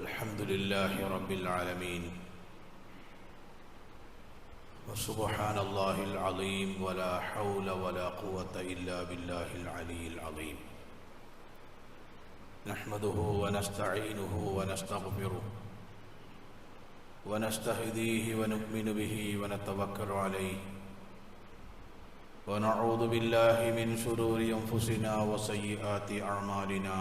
الحمد لله رب العالمين وسبحان الله العظيم ولا حول ولا قوة إلا بالله العلي العظيم نحمده ونستعينه ونستغفره ونستهديه ونؤمن به ونتوكل عليه ونعوذ بالله من شرور أنفسنا وسيئات أعمالنا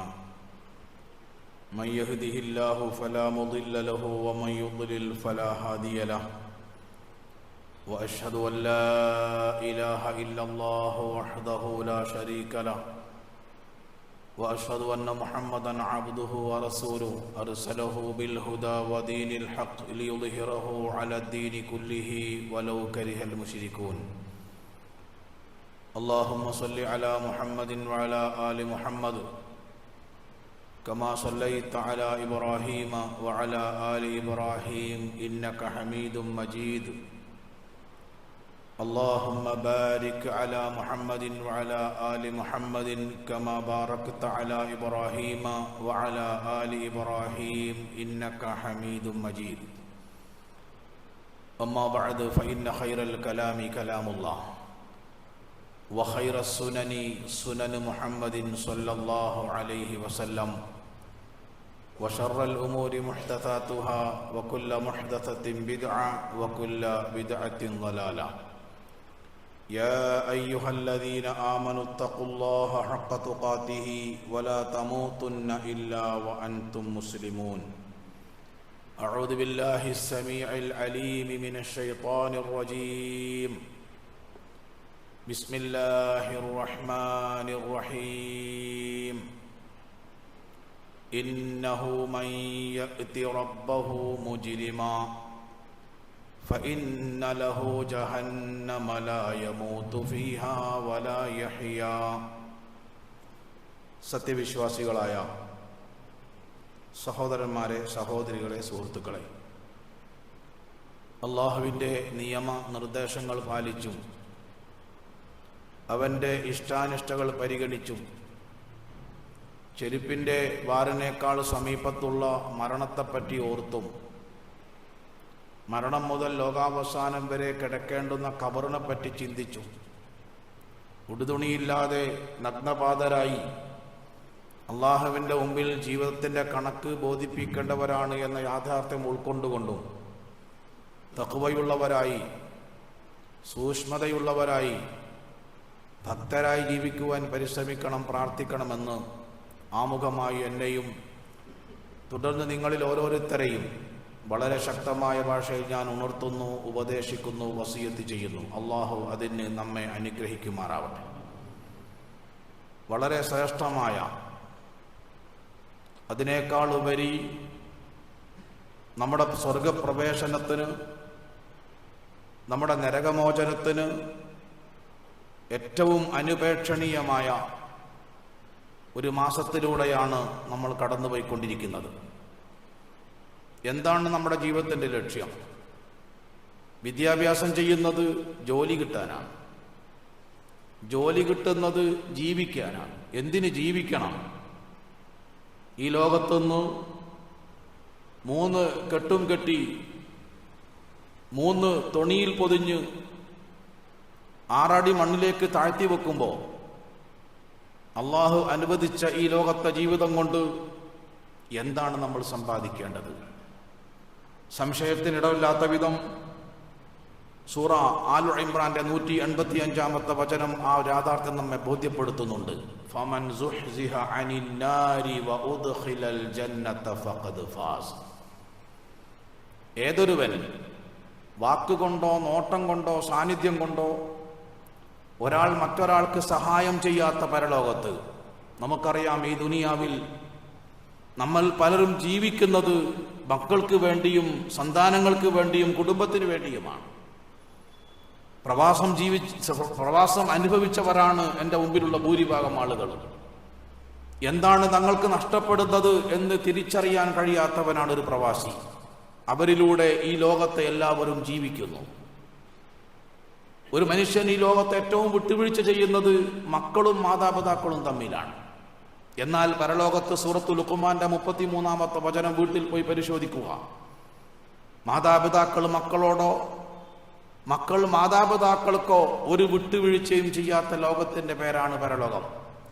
من يهده الله فلا مضل له ومن يضلل فلا هادي له وأشهد أن لا إله إلا الله وحده لا شريك له وأشهد أن محمدا عبده ورسوله أرسله بالهدى ودين الحق ليظهره على الدين كله ولو كره المشركون اللهم صل على محمد وعلى آل محمد كما صليت على إبراهيم وعلى آل إبراهيم إنك حميد مجيد اللهم بارك على محمد وعلى آل محمد كما باركت على إبراهيم وعلى آل إبراهيم إنك حميد مجيد أما بعد فإن خير الكلام كلام الله وخير السنن سنن محمد صلى الله عليه وسلم وشر الأمور محدثاتها وكل محدثة بدعة وكل بدعة ضلالة يا أيها الذين آمنوا اتقوا الله حق تقاته ولا تموتن إلا وأنتم مسلمون أعوذ بالله السميع العليم من الشيطان الرجيم بسم الله الرحمن الرحيم إنه من يأت ربه مجرما فإن له جهنم لا يموت فيها ولا يحيا സത്യവിശ്വാസികളായ സഹോദരന്മാരെ, സഹോദരികളെ, സുഹൃത്തുക്കളെ, അള്ളാഹുവിൻ്റെ നിയമ നിർദ്ദേശങ്ങൾ പാലിച്ചും അവൻ്റെ ഇഷ്ടാനിഷ്ടകൾ പരിഗണിച്ചും ചെരുപ്പിൻ്റെ വാറിനേക്കാൾ സമീപത്തുള്ള മരണത്തെപ്പറ്റി ഓർത്തും മരണം മുതൽ ലോകാവസാനം വരെ കിടക്കേണ്ടുന്ന ഖബറിനെപ്പറ്റി ചിന്തിച്ചു ഉടുതുണിയില്ലാതെ നഗ്നപാതരായി അള്ളാഹുവിൻ്റെ മുമ്പിൽ ജീവിതത്തിൻ്റെ കണക്ക് ബോധിപ്പിക്കേണ്ടവരാണ് എന്ന യാഥാർത്ഥ്യം ഉൾക്കൊണ്ടുകൊണ്ടും തഖ്വയുള്ളവരായി, സൂക്ഷ്മതയുള്ളവരായി, ഭക്തരായി ജീവിക്കുവാൻ പരിശ്രമിക്കണം, പ്രാർത്ഥിക്കണമെന്ന് ആമുഖമായി എന്നെയും തുടർന്ന് നിങ്ങളിൽ ഓരോരുത്തരെയും വളരെ ശക്തമായ ഭാഷയിൽ ഞാൻ ഉണർത്തുന്നു, ഉപദേശിക്കുന്നു, വസിയത്ത് ചെയ്യുന്നു. അള്ളാഹു അതിന് നമ്മെ അനുഗ്രഹിക്കുമാറാവട്ടെ. വളരെ ശ്രേഷ്ഠമായ, അതിനേക്കാൾ ഉപരി നമ്മുടെ സ്വർഗപ്രവേശനത്തിന്, നമ്മുടെ നരകമോചനത്തിന് ഏറ്റവും അനുപേക്ഷണീയമായ ഒരു മാസത്തിലൂടെയാണ് നമ്മൾ കടന്നുപോയിക്കൊണ്ടിരിക്കുന്നത്. എന്താണ് നമ്മുടെ ജീവിതത്തിൻ്റെ ലക്ഷ്യം? വിദ്യാഭ്യാസം ചെയ്യുന്നത് ജോലി കിട്ടാനാണ്. ജോലി കിട്ടുന്നത് ജീവിക്കാനാണ്. എന്തിന് ജീവിക്കണം? ഈ ലോകത്തുനിന്ന് 3 കെട്ടും കെട്ടി 3 തുണിയിൽ പൊതിഞ്ഞ് 6 അടി മണ്ണിലേക്ക് താഴ്ത്തി വെക്കുമ്പോൾ അള്ളാഹു അനുവദിച്ച ഈ ലോകത്തെ ജീവിതം കൊണ്ട് എന്താണ് നമ്മൾ സമ്പാദിക്കേണ്ടത്? സംശയത്തിനിടമില്ലാത്ത വിധം സൂറ ആൽ ഇംറാന്റെ 185-ാമത്തെ വചനം ആ യാഥാർത്ഥ്യം നമ്മെ ബോധ്യപ്പെടുത്തുന്നുണ്ട്. ഫമൻ സുഹ്സിഹ അനിൻ നാരി വഉദ്ഖിലൽ ജന്നത ഫഖദ് ഫാസ്. ഏതൊരുവൻ വാക്കുകൊണ്ടോ നോട്ടം കൊണ്ടോ സാന്നിധ്യം കൊണ്ടോ ഒരാൾ മറ്റൊരാൾക്ക് സഹായം ചെയ്യാത്ത പരലോകത്ത്, നമുക്കറിയാം ഈ ദുനിയാവിൽ നമ്മൾ പലരും ജീവിക്കുന്നത് മക്കൾക്ക് വേണ്ടിയും സന്താനങ്ങൾക്ക് വേണ്ടിയും കുടുംബത്തിന് വേണ്ടിയുമാണ്. പ്രവാസം അനുഭവിച്ചവരാണ് എൻ്റെ മുമ്പിലുള്ള ഭൂരിഭാഗം ആളുകൾ. എന്താണ് തങ്ങൾക്ക് നഷ്ടപ്പെടുന്നത് എന്ന് തിരിച്ചറിയാൻ കഴിയാത്തവനാണ് ഒരു പ്രവാസി. അവരിലൂടെ ഈ ലോകത്തെ എല്ലാവരും ജീവിക്കുന്നു. ഒരു മനുഷ്യൻ ഈ ലോകത്ത് ഏറ്റവും വിട്ടുവീഴ്ച ചെയ്യുന്നത് മക്കളും മാതാപിതാക്കളും തമ്മിലാണ്. എന്നാൽ പരലോകത്ത് സൂറത്തുൽ ലുഖ്മാന്റെ 33-ാമത്തെ വചനം വീട്ടിൽ പോയി പരിശോധിക്കുക. മാതാപിതാക്കൾ മക്കളോടോ മക്കൾ മാതാപിതാക്കൾക്കോ ഒരു വിട്ടുവീഴ്ചയും ചെയ്യാത്ത ലോകത്തിന്റെ പേരാണ് പരലോകം.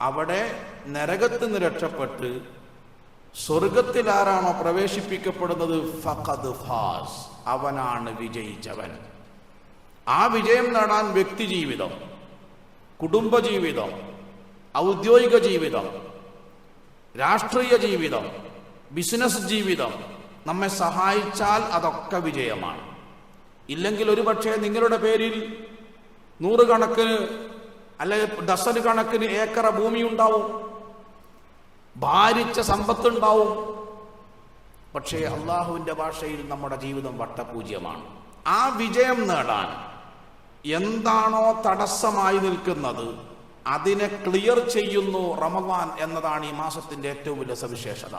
അവിടെ നരകത്തിൽ നിന്ന് രക്ഷപ്പെട്ട് സ്വർഗത്തിൽ ആരാണോ പ്രവേശിപ്പിക്കപ്പെടുന്നത് ഫഖദ് ഫാസ്, അവനാണ് വിജയിച്ചവൻ. ആ വിജയം നേടാൻ വ്യക്തി ജീവിതം, കുടുംബജീവിതം, ഔദ്യോഗിക ജീവിതം, രാഷ്ട്രീയ ജീവിതം, ബിസിനസ് ജീവിതം നമ്മെ സഹായിച്ചാൽ അതൊക്കെ വിജയമാണ്. ഇല്ലെങ്കിൽ ഒരുപക്ഷെ നിങ്ങളുടെ പേരിൽ 100 കണക്കിന് അല്ലെ ഡസന് കണക്കിന് ഏക്കറ ഭൂമി ഉണ്ടാവും, ഭാരിച്ച സമ്പത്തുണ്ടാവും. പക്ഷേ അള്ളാഹുവിന്റെ ഭാഷയിൽ നമ്മുടെ ജീവിതം വട്ടപൂജ്യമാണ്. ആ വിജയം നേടാൻ എന്താണോ തടസ്സമായി നിൽക്കുന്നത് അതിനെ ക്ലിയർ ചെയ്യുന്നു റമദാൻ എന്നതാണ് ഈ മാസത്തിന്റെ ഏറ്റവും വലിയ സവിശേഷത.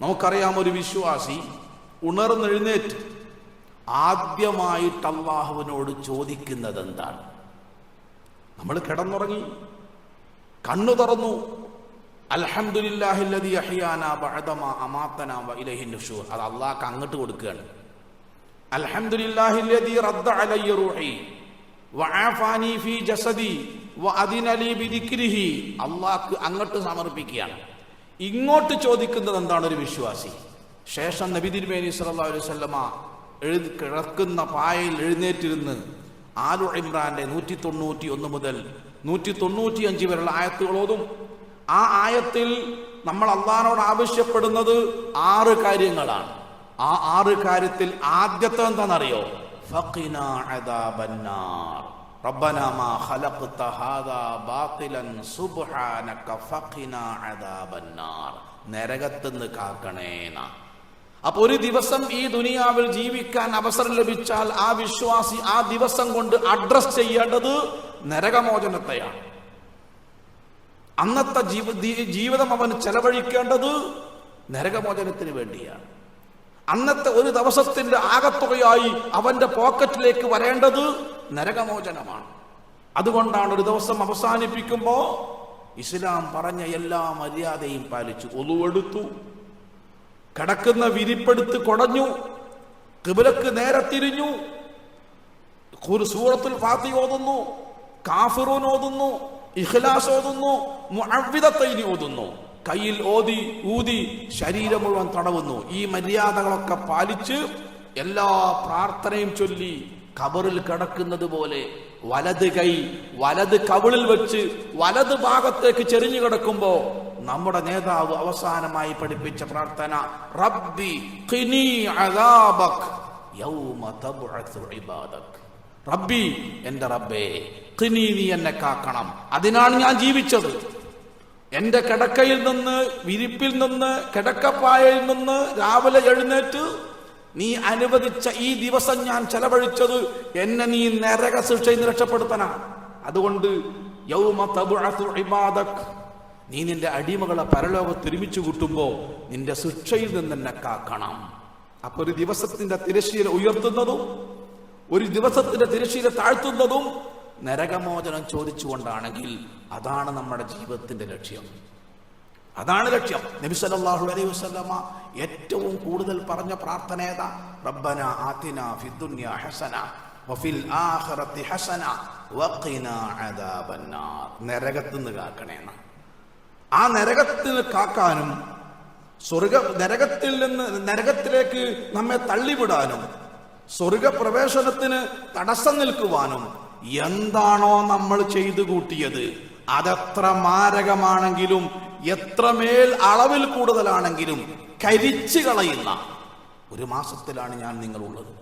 നമുക്കറിയാം, ഒരു വിശ്വാസി ഉണർന്നെഴുന്നേറ്റ് ആദ്യമായിട്ട് അള്ളാഹുവിനോട് ചോദിക്കുന്നത് എന്താണ്? നമ്മൾ കിടന്നുറങ്ങി, കണ്ണു തുറന്നു, അൽഹംദുലില്ലാഹില്ലദീ അഹ്യാനാ ബഅദമാ അമാതനാ വഇലൈഹിൻ നുശൂർ, അത് അള്ളാഹ്ക്ക് അങ്ങോട്ട് കൊടുക്കുകയാണ്. അൽഹംദുലില്ലാഹില്ലദീ റദ്ദ അലയ്യ റൂഹി വആഫാനി ഫീ ജസദി വഅദിന ലീ ബിദിക്രിഹി, അള്ളാഹ്ക്ക് അങ്ങോട്ട് സമർപ്പിക്കുകയാണ്. ഇങ്ങോട്ട് ചോദിക്കുന്നത് എന്താണ് ഒരു വിശ്വാസി? ശേഷം നബി തിരുമേനി സല്ലല്ലാഹു അലൈഹി വസല്ലമ കിടക്കുന്ന പായയിൽ എഴുന്നേറ്റിരുന്ന് ആലു ഇമ്രാന്റെ 191 മുതൽ 195 വരെയുള്ള ആയത്തുകൾ ഓതും. ആ ആയത്തിൽ നമ്മൾ അള്ളാഹുവോട് ആവശ്യപ്പെടുന്നത് 6 കാര്യങ്ങളാണ്. ആ 6 കാര്യത്തിൽ ആദ്യത്തെ എന്താണെന്നറിയോ? ഫഖിനാ അദാബന്നാർ റബ്ബനാ മാ ഖലഖ്ത ഹാദാ ബാതിലൻ സുബ്ഹാനക ഫഖിനാ അദാബന്നാർ, നരകത്തിന്ന് കാക്കണേന. അപ്പൊ ഒരു ദിവസം ഈ ദുനിയാവിൽ ജീവിക്കാൻ അവസരം ലഭിച്ചാൽ ആ വിശ്വാസി ആ ദിവസം കൊണ്ട് അഡ്രസ് ചെയ്യേണ്ടത് നരകമോചനത്തെയാണ്. അന്നത്തെ ജീവിതം അവൻ ചെലവഴിക്കേണ്ടത് നരകമോചനത്തിന് വേണ്ടിയാണ്. അന്നത്തെ ഒരു ദിവസത്തിന്റെ ആകത്തുകയായി അവന്റെ പോക്കറ്റിലേക്ക് വരേണ്ടത് നരകമോചനമാണ്. അതുകൊണ്ടാണ് ഒരു ദിവസം അവസാനിപ്പിക്കുമ്പോ ഇസ്ലാം പറഞ്ഞ എല്ലാ മര്യാദയും പാലിച്ചു. ഒളുവെടുത്തു, കിടക്കുന്ന വിരിപ്പെടുത്ത് കുടഞ്ഞു, ഖിബ്ലക്ക് നേരെ തിരിഞ്ഞു, സൂറത്തുൽ ഫാത്തിഹ ഓതുന്നു, കാഫിറൂൻ ഓതുന്നു, ഇഖ്ലാസ് ഓതുന്നു, മുഅവ്വിദത്തൈനി ഓതുന്നു, കയ്യിൽ ഊതി ശരീരം മുഴുവൻ തടവുന്നു. ഈ മര്യാദകളൊക്കെ പാലിച്ച് എല്ലാ പ്രാർത്ഥനയും ചൊല്ലി ഖബറിൽ കിടക്കുന്നത് പോലെ വലത് കൈ വലത് കവിളിൽ വെച്ച് വലത് ഭാഗത്തേക്ക് ചെരിഞ്ഞു കിടക്കുമ്പോ നമ്മുടെ നേതാവ് അവസാനമായി പഠിപ്പിച്ച പ്രാർത്ഥന റബ്ബി ഖിനി അദാബക് യൗമ തബ്അസു ഇബാദക്. റബ്ബി, എന്റെ റബ്ബേ, ഖിനി, നീ എന്നെ കാക്കണം, അതിനാണ് ഞാൻ ജീവിച്ചത്. എന്റെ കിടക്കയിൽ നിന്ന്, വിരിപ്പിൽ നിന്ന്, കിടക്കപ്പായയിൽ നിന്ന് രാവിലെ എഴുന്നേറ്റ് നീ അനുവദിച്ച ഈ ദിവസം ഞാൻ ചെലവഴിച്ചത് എന്നെ നീ നരക ശിക്ഷയിൽ നിന്ന് രക്ഷപ്പെടുത്തണം. അതുകൊണ്ട് യൗമ തബ്അസു ഇബാദക്, നീ നിന്റെ അടിമകളെ പരലോകത്ത് ഒരുമിച്ച് കൂട്ടുമ്പോ നിന്റെ ശിക്ഷയിൽ നിന്ന് എന്നെ കാക്കണം. അപ്പൊ ഒരു ദിവസത്തിന്റെ തിരശ്ശീല ഉയർത്തുന്നതും ഒരു ദിവസത്തിന്റെ തിരശ്ശീല താഴ്ത്തുന്നതും നരകമോചനം ചോദിച്ചുകൊണ്ടാണെങ്കിൽ അതാണ് നമ്മുടെ ജീവിതത്തിന്റെ ലക്ഷ്യം. അതാണ് ലക്ഷ്യം. നബി സല്ലല്ലാഹു അലൈഹി വസല്ലമ ഏറ്റവും കൂടുതൽ പറഞ്ഞ പ്രാർത്ഥന ഏതാ? റബ്ബനാ ആതിനാ ഫിദ്ദുനിയാ ഹസന വഫിൽ ആഖിറതി ഹസന വഖിനാ അദാബന്നാർ, നരകത്തിൽ നിന്ന് കാക്കണേന്ന്. ആ നരകത്തിൽ കാക്കാനും നരകത്തിൽ നിന്ന് നരകത്തിലേക്ക് നമ്മെ തള്ളിവിടാനും സ്വർഗപ്രവേശനത്തിന് തടസ്സം നിൽക്കുവാനും എന്താണോ നമ്മൾ ചെയ്തു കൂട്ടിയത് അതെത്ര മാരകമാണെങ്കിലും എത്രമേൽ അളവിൽ കൂടുതലാണെങ്കിലും കരിച്ചു കളയുന്ന ഒരു മാസത്തിലാണ് ഞാൻ നിങ്ങളുള്ളത്.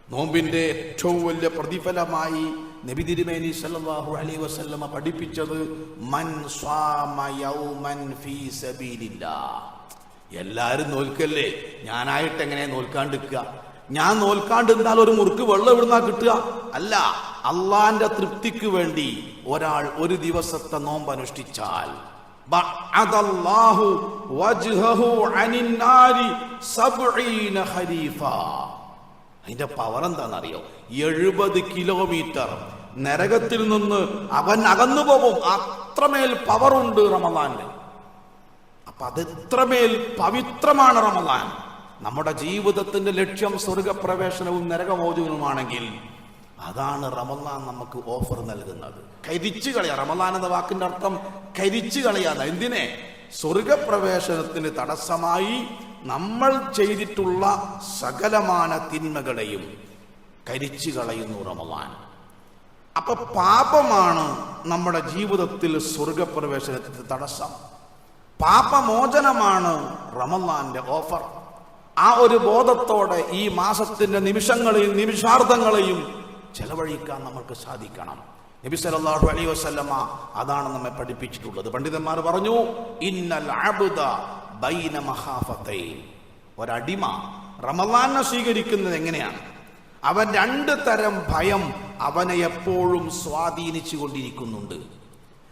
നോമ്പിന്റെ ഏറ്റവും വലിയ പ്രതിഫലമായി നബി തിരുമേനി സല്ലല്ലാഹു അലൈഹി വസല്ലമ പഠിപ്പിച്ചത് മൻ സ്വാമ യൗമൻ ഫീ സബീലില്ലാഹ്. എല്ലാരും നോൽക്കല്ലേ, ഞാനായിട്ട് എങ്ങനെ നോൽക്കാണ്ടിരിക്കുക? ഞാൻ നോൽക്കാണ്ടിരുന്നാൽ ഒരു മുറുക്ക് വെള്ളം എവിടുന്നാ കിട്ടുക? അല്ല, അള്ളാന്റെ തൃപ്തിക്ക് വേണ്ടി ഒരാൾ ഒരു ദിവസത്തെ നോമ്പ് അനുഷ്ഠിച്ചാൽ ബഅദല്ലാഹു വജ്ഹഹു അനിൻ നാരി 70 ഖരീഫാ. അതിന്റെ പവർ എന്താണെന്നറിയോ? 70 കിലോമീറ്റർ നരകത്തിൽ നിന്ന് അവൻ അകന്നു പോകും. അത്രമേൽ പവറുണ്ട് റമദാനിൽ. അപ്പൊ അതെത്രമേൽ പവിത്രമാണ് റമദാൻ. നമ്മുടെ ജീവിതത്തിന്റെ ലക്ഷ്യം സ്വർഗപ്രവേശനവും നരകമോചനവുമാണെങ്കിൽ അതാണ് റമദാൻ നമുക്ക് ഓഫർ നൽകുന്നത്. കരിച്ചു കളയാ, റമദാൻ എന്ന വാക്കിന്റെ അർത്ഥം കരിച്ചു കളയാതെ. എന്തിനെ? സ്വർഗപ്രവേശനത്തിന് തടസ്സമായി നമ്മൾ ചെയ്തിട്ടുള്ള സകലമാന തിന്മകളെയും കരിച്ചു കളയുന്നു റമദാൻ. അപ്പൊ പാപമാണ് നമ്മുടെ ജീവിതത്തിൽ സ്വർഗപ്രവേശനത്തിന് തടസ്സം. പാപമോചനമാണ് റമദാന്റെ ഓഫർ. ആ ഒരു ബോധത്തോടെ ഈ മാസത്തിന്റെ നിമിഷങ്ങളെയും നിമിഷാർദ്ധങ്ങളെയും ചെലവഴിക്കാൻ നമുക്ക് സാധിക്കണം. നബി സല്ലല്ലാഹു അലൈഹി വസല്ലമ അതാണ് നമ്മെ പഠിപ്പിച്ചിട്ടുള്ളത്. പണ്ഡിതന്മാർ പറഞ്ഞു, ഇന്നൽ അബ്ദ ബൈന മഖാഫതൈൻ. ഒരടിമ റമദാനെ സ്വീകരിക്കുന്നത് എങ്ങനെയാണ്? അവൻ രണ്ട് തരം ഭയം അവനെ എപ്പോഴും സ്വാധീനിച്ചു കൊണ്ടിരിക്കുന്നുണ്ട്.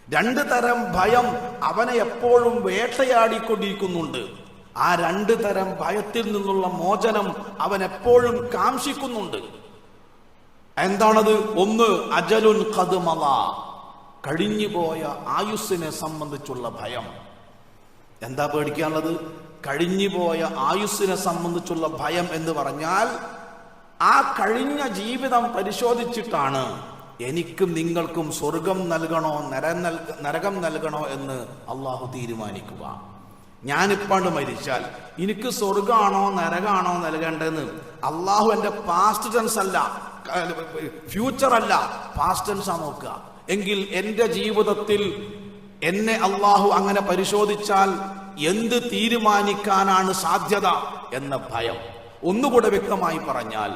രണ്ട് തരം ഭയം അവനെ എപ്പോഴും വേട്ടയാടിക്കൊണ്ടിരിക്കുന്നുണ്ട്. ആ രണ്ട് തരം ഭയത്തിൽ നിന്നുള്ള മോചനം അവൻ എപ്പോഴും കാംക്ഷിക്കുന്നുണ്ട്. എന്താണത്? ഒന്ന്, അജലുൻ ഖദ് മളാ, കഴിഞ്ഞുപോയ ആയുസ്സിനെ സംബന്ധിച്ചുള്ള ഭയം. എന്താ പേടിക്കാനുള്ളത്? കഴിഞ്ഞുപോയ ആയുസ്സിനെ സംബന്ധിച്ചുള്ള ഭയം എന്ന് പറഞ്ഞാൽ ആ കഴിഞ്ഞ ജീവിതം പരിശോധിച്ചിട്ടാണ് എനിക്കും നിങ്ങൾക്കും സ്വർഗം നൽകണോ നരകം നൽകണോ എന്ന് അള്ളാഹു തീരുമാനിക്കുക. ഞാനിപ്പാണ്ട് മരിച്ചാൽ എനിക്ക് സ്വർഗമാണോ നരകമാണോ നൽകേണ്ടതെന്ന് അള്ളാഹു എൻ്റെ പാസ്റ്റ് ടെൻസ് അല്ല, ഫ്യൂച്ചർ അല്ല, പാസ്റ്റ് ടെൻസാ നോക്കുക. എങ്കിൽ എൻ്റെ ജീവിതത്തിൽ എന്നെ അള്ളാഹു അങ്ങനെ പരിശോധിച്ചാൽ എന്ത് തീരുമാനിക്കാനാണ് സാധ്യത എന്ന ഭയം. ഒന്നുകൂടെ വ്യക്തമായി പറഞ്ഞാൽ,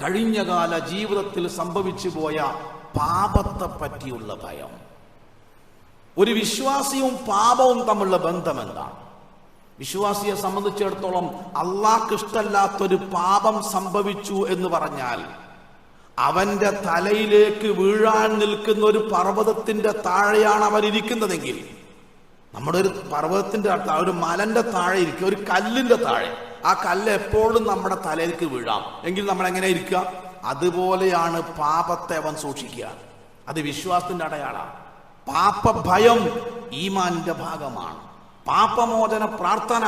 കഴിഞ്ഞകാല ജീവിതത്തിൽ സംഭവിച്ചു പോയ പാപത്തെ പറ്റിയുള്ള ഭയം. ഒരു വിശ്വാസിയും പാപവും തമ്മിലുള്ള ബന്ധം എന്താണ്? വിശ്വാസിയെ സംബന്ധിച്ചിടത്തോളം അള്ളാഹ്ക്ക് ഇഷ്ടമല്ലാത്തൊരു പാപം സംഭവിച്ചു എന്ന് പറഞ്ഞാൽ അവന്റെ തലയിലേക്ക് വീഴാൻ നിൽക്കുന്ന ഒരു പർവ്വതത്തിന്റെ താഴെയാണ് അവൻ ഇരിക്കുന്നതെങ്കിൽ, നമ്മുടെ ഒരു പർവ്വതത്തിന്റെ ഒരു മലന്റെ താഴെ ഇരിക്കുക, ഒരു കല്ലിന്റെ താഴെ, ആ കല്ല് എപ്പോഴും നമ്മുടെ തലയിലേക്ക് വീഴാം. എങ്കിൽ നമ്മൾ എങ്ങനെ ഇരിക്കുക? അതുപോലെയാണ് പാപത്തെ അവൻ സൂക്ഷിക്കുക. അത് വിശ്വാസത്തിന്റെ അടയാളമാണ്. പാപഭയം ഈമാനിന്റെ ഭാഗമാണ്. പാപമോചന പ്രാർത്ഥന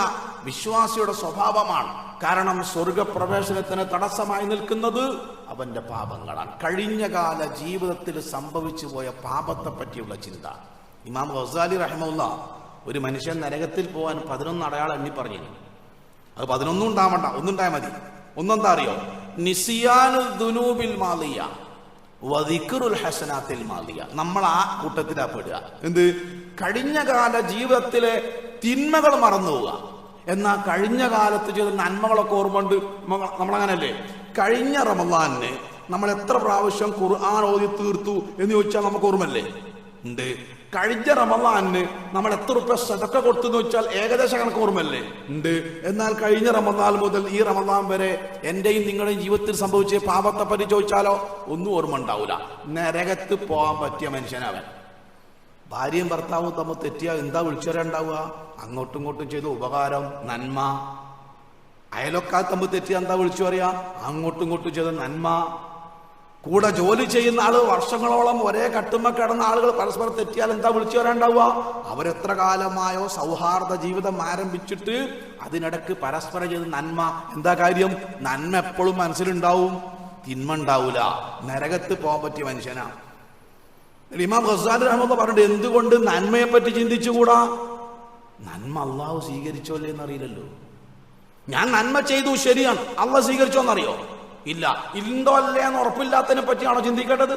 വിശ്വാസിയുടെ സ്വഭാവമാണ്. കാരണം സ്വർഗപ്രവേശനത്തിന് തടസ്സമായി നിൽക്കുന്നത് അവന്റെ പാപങ്ങളാണ്. കഴിഞ്ഞകാല ജീവിതത്തിൽ സംഭവിച്ചു പോയ പാപത്തെ പറ്റിയുള്ള ചിന്ത. ഇമാം ഗസാലി റഹിമഹുല്ലാ ഒരു മനുഷ്യൻ നരകത്തിൽ പോകാൻ 11 അടയാളം എണ്ണി പറഞ്ഞു. അത് 11 ഉണ്ടാവണ്ട, ഒന്നുണ്ടായാൽ മതി. ഒന്നെന്താ അറിയോ? നിസിയാനുൽ ദുനൂബിൽ മാലിയ വദിക്റുൽ ഹസനാത്തിൽ മാലിയ. നമ്മൾ ആ കൂട്ടത്തിലാ പെടുക. എന്ത്? കഴിഞ്ഞകാല ജീവിതത്തിലെ തിന്മകൾ മറന്നു പോവുക. എന്നാൽ കഴിഞ്ഞ കാലത്ത് ചെയ്ത നന്മകളൊക്കെ ഓർമ്മയുണ്ട്. നമ്മളങ്ങനല്ലേ? കഴിഞ്ഞ റമദാനിന് നമ്മൾ എത്ര പ്രാവശ്യം ഖുർആൻ ഓതി തീർത്തു എന്ന് ചോദിച്ചാൽ നമുക്ക് ഓർമ്മല്ലേ? ഉണ്ട്. കഴിഞ്ഞ റമദാനിന് നമ്മൾ എത്ര റുപ്യ സദക്ക കൊടുത്തു എന്ന് വെച്ചാൽ ഏകദേശം കണക്ക് ഓർമ്മല്ലേ? ഉണ്ട്. എന്നാൽ കഴിഞ്ഞ റമദാൻ മുതൽ ഈ റമദാൻ വരെ എന്റെയും നിങ്ങളുടെയും ജീവിതത്തിൽ സംഭവിച്ച പാപത്തെ പറ്റി ചോദിച്ചാലോ ഒന്നും ഓർമ്മ ഉണ്ടാവില്ല. നരകത്ത് പോകാൻ പറ്റിയ മനുഷ്യനവൻ. ഭാര്യയും ഭർത്താവും തമ്മിൽ തെറ്റിയാൽ എന്താ വിളിച്ചവരുണ്ടാവുക? അങ്ങോട്ടും ഇങ്ങോട്ടും ചെയ്ത ഉപകാരം, നന്മ. അയലൊക്കാൽ തമ്മിൽ തെറ്റിയാൽ എന്താ വിളിച്ചു പറയാ? അങ്ങോട്ടും ഇങ്ങോട്ടും ചെയ്ത നന്മ. കൂടെ ജോലി ചെയ്യുന്ന ആള് വർഷങ്ങളോളം ഒരേ കട്ടുമ്മ കിടന്ന ആളുകൾ പരസ്പരം തെറ്റിയാൽ എന്താ വിളിച്ചു വരാണ്ടാവുക? അവരെത്ര കാലമായോ സൗഹാർദ്ദ ജീവിതം ആരംഭിച്ചിട്ട് അതിനിടക്ക് പരസ്പരം ചെയ്ത നന്മ. എന്താ കാര്യം? നന്മ എപ്പോഴും മനസ്സിലുണ്ടാവും, തിന്മ ഉണ്ടാവൂല. നരകത്ത് പോകാൻ പറ്റിയ മനുഷ്യനാ. ഇമാം ഗസാലി റഹ്മത്തുള്ളാഹി പറഞ്ഞിട്ട് എന്തുകൊണ്ട് നന്മയെ പറ്റി ചിന്തിച്ചുകൂടാ? നന്മ അള്ളാഹു സ്വീകരിച്ചോല്ലേ എന്നറിയില്ലല്ലോ. ഞാൻ നന്മ ചെയ്തു, ശരിയാണ്, അള്ളാഹ് സ്വീകരിച്ചോന്നറിയോ? ഇല്ല. ഇണ്ടോ അല്ലേ എന്ന് ഉറപ്പില്ലാത്തതിനെ പറ്റിയാണോ ചിന്തിക്കേണ്ടത്?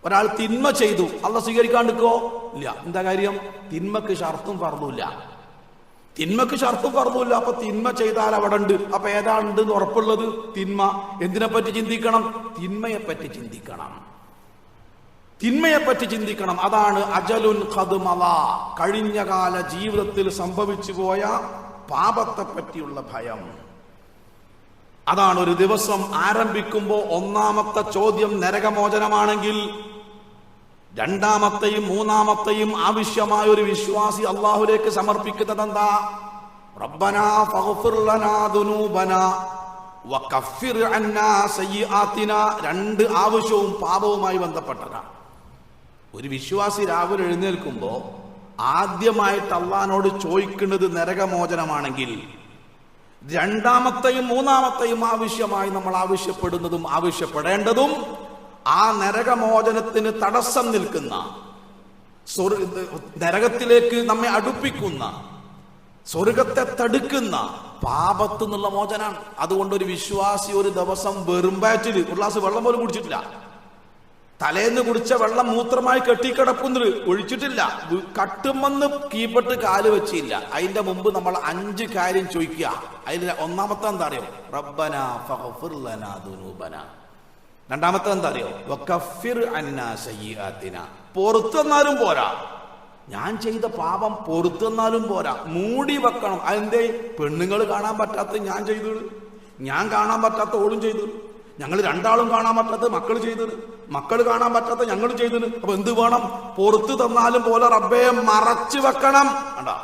ഒരാൾ തിന്മ ചെയ്തു, അള്ളാഹ് സ്വീകരിക്കാണ്ടിരിക്കോ? ഇല്ല. എന്താ കാര്യം? തിന്മക്ക് ഷർത്തും ഫർളുമില്ല. തിന്മക്ക് ഷർത്തും ഫർളുമില്ല. അപ്പൊ തിന്മ ചെയ്താൽ അവിടെ ഉണ്ട്. അപ്പൊ ഏതാണ്ട് ഉറപ്പുള്ളത്? തിന്മ. എന്തിനെ പറ്റി ചിന്തിക്കണം? തിന്മയെ പറ്റി ചിന്തിക്കണം. തിന്മയെപ്പറ്റി ചിന്തിക്കണം. അതാണ് അജലുൻ ഖദ് മളാ, കഴിഞ്ഞകാല ജീവിതത്തിൽ സംഭവിച്ചു പോയ പാപത്തെ പറ്റിയുള്ള ഭയം. അതാണ് ഒരു ദിവസം ആരംഭിക്കുമ്പോൾ ഒന്നാമത്തെ ചോദ്യം നരകമോചനമാണെങ്കിൽ രണ്ടാമത്തെയും മൂന്നാമത്തെയും ആവശ്യമായ ഒരു വിശ്വാസി അള്ളാഹുലേക്ക് സമർപ്പിക്കുന്നത് എന്താ? റബ്ബനാ ഫഗ്ഫിർ ലനാ ദുനൂബനാ വകഫിർ അന്നാ സയ്യിആതിനാ. രണ്ട് ആവശ്യവും പാപവുമായി ബന്ധപ്പെട്ടതാണ്. ഒരു വിശ്വാസി രാവിലെ എഴുന്നേൽക്കുമ്പോൾ ആദ്യമായിട്ട് അള്ളാഹിനോട് ചോദിക്കുന്നത് നരകമോചനമാണെങ്കിൽ, രണ്ടാമത്തെയും മൂന്നാമത്തെയും ആവശ്യമായി നമ്മൾ ആവശ്യപ്പെടുന്നതും ആവശ്യപ്പെടേണ്ടതും ആ നരകമോചനത്തിന് തടസ്സം നിൽക്കുന്ന, നരകത്തിലേക്ക് നമ്മെ അടുപ്പിക്കുന്ന, സ്വർഗത്തെ തടുക്കുന്ന പാപത്തു നിന്നുള്ള മോചനാണ്. അതുകൊണ്ടൊരു വിശ്വാസി ഒരു ദിവസം വെറും വയറ്റിൽ ഒരു ഗ്ലാസ് വെള്ളം പോലും കുടിച്ചിട്ടില്ല. തലേന്ന് കുടിച്ച വെള്ളം മൂത്രമായി കെട്ടിക്കിടക്കുന്നത് ഒഴിച്ചിട്ടില്ല. കട്ടുമെന്ന് കീപ്പട്ട് കാല് വെച്ചില്ല. അതിന്റെ മുമ്പ് നമ്മൾ 5 കാര്യം ചോദിക്കുക. അതിൽ ഒന്നാമത്തെ എന്താ അറിയോ? റബ്ബനാ ഫഗ്ഫിർ ലനാ ദുനൂബനാ. രണ്ടാമത്തെ എന്താ അറിയോ? വകഫിർ അന്നാ സയ്യിആതിനാ. പൊറുത്തെന്നാലും പോരാ, ഞാൻ ചെയ്ത പാപം പൊറുത്തെന്നാലും പോരാ, മൂടി വെക്കണം. അതെന്തേ? പെണ്ണുങ്ങൾ കാണാൻ പറ്റാത്ത ഞാൻ ചെയ്തത്, ഞാൻ കാണാൻ പറ്റാത്ത ഓളും ചെയ്തത്, ഞങ്ങൾ രണ്ടാളും കാണാൻ പറ്റാത്ത മക്കൾ ചെയ്തത്, മക്കൾ കാണാൻ പറ്റാത്ത ഞങ്ങൾ ചെയ്തത്. അപ്പൊ എന്ത് വേണം? പൊറത്തു തന്നാലും പോലെ റബ്ബേ മറച്ചു വെക്കണം. കണ്ടാ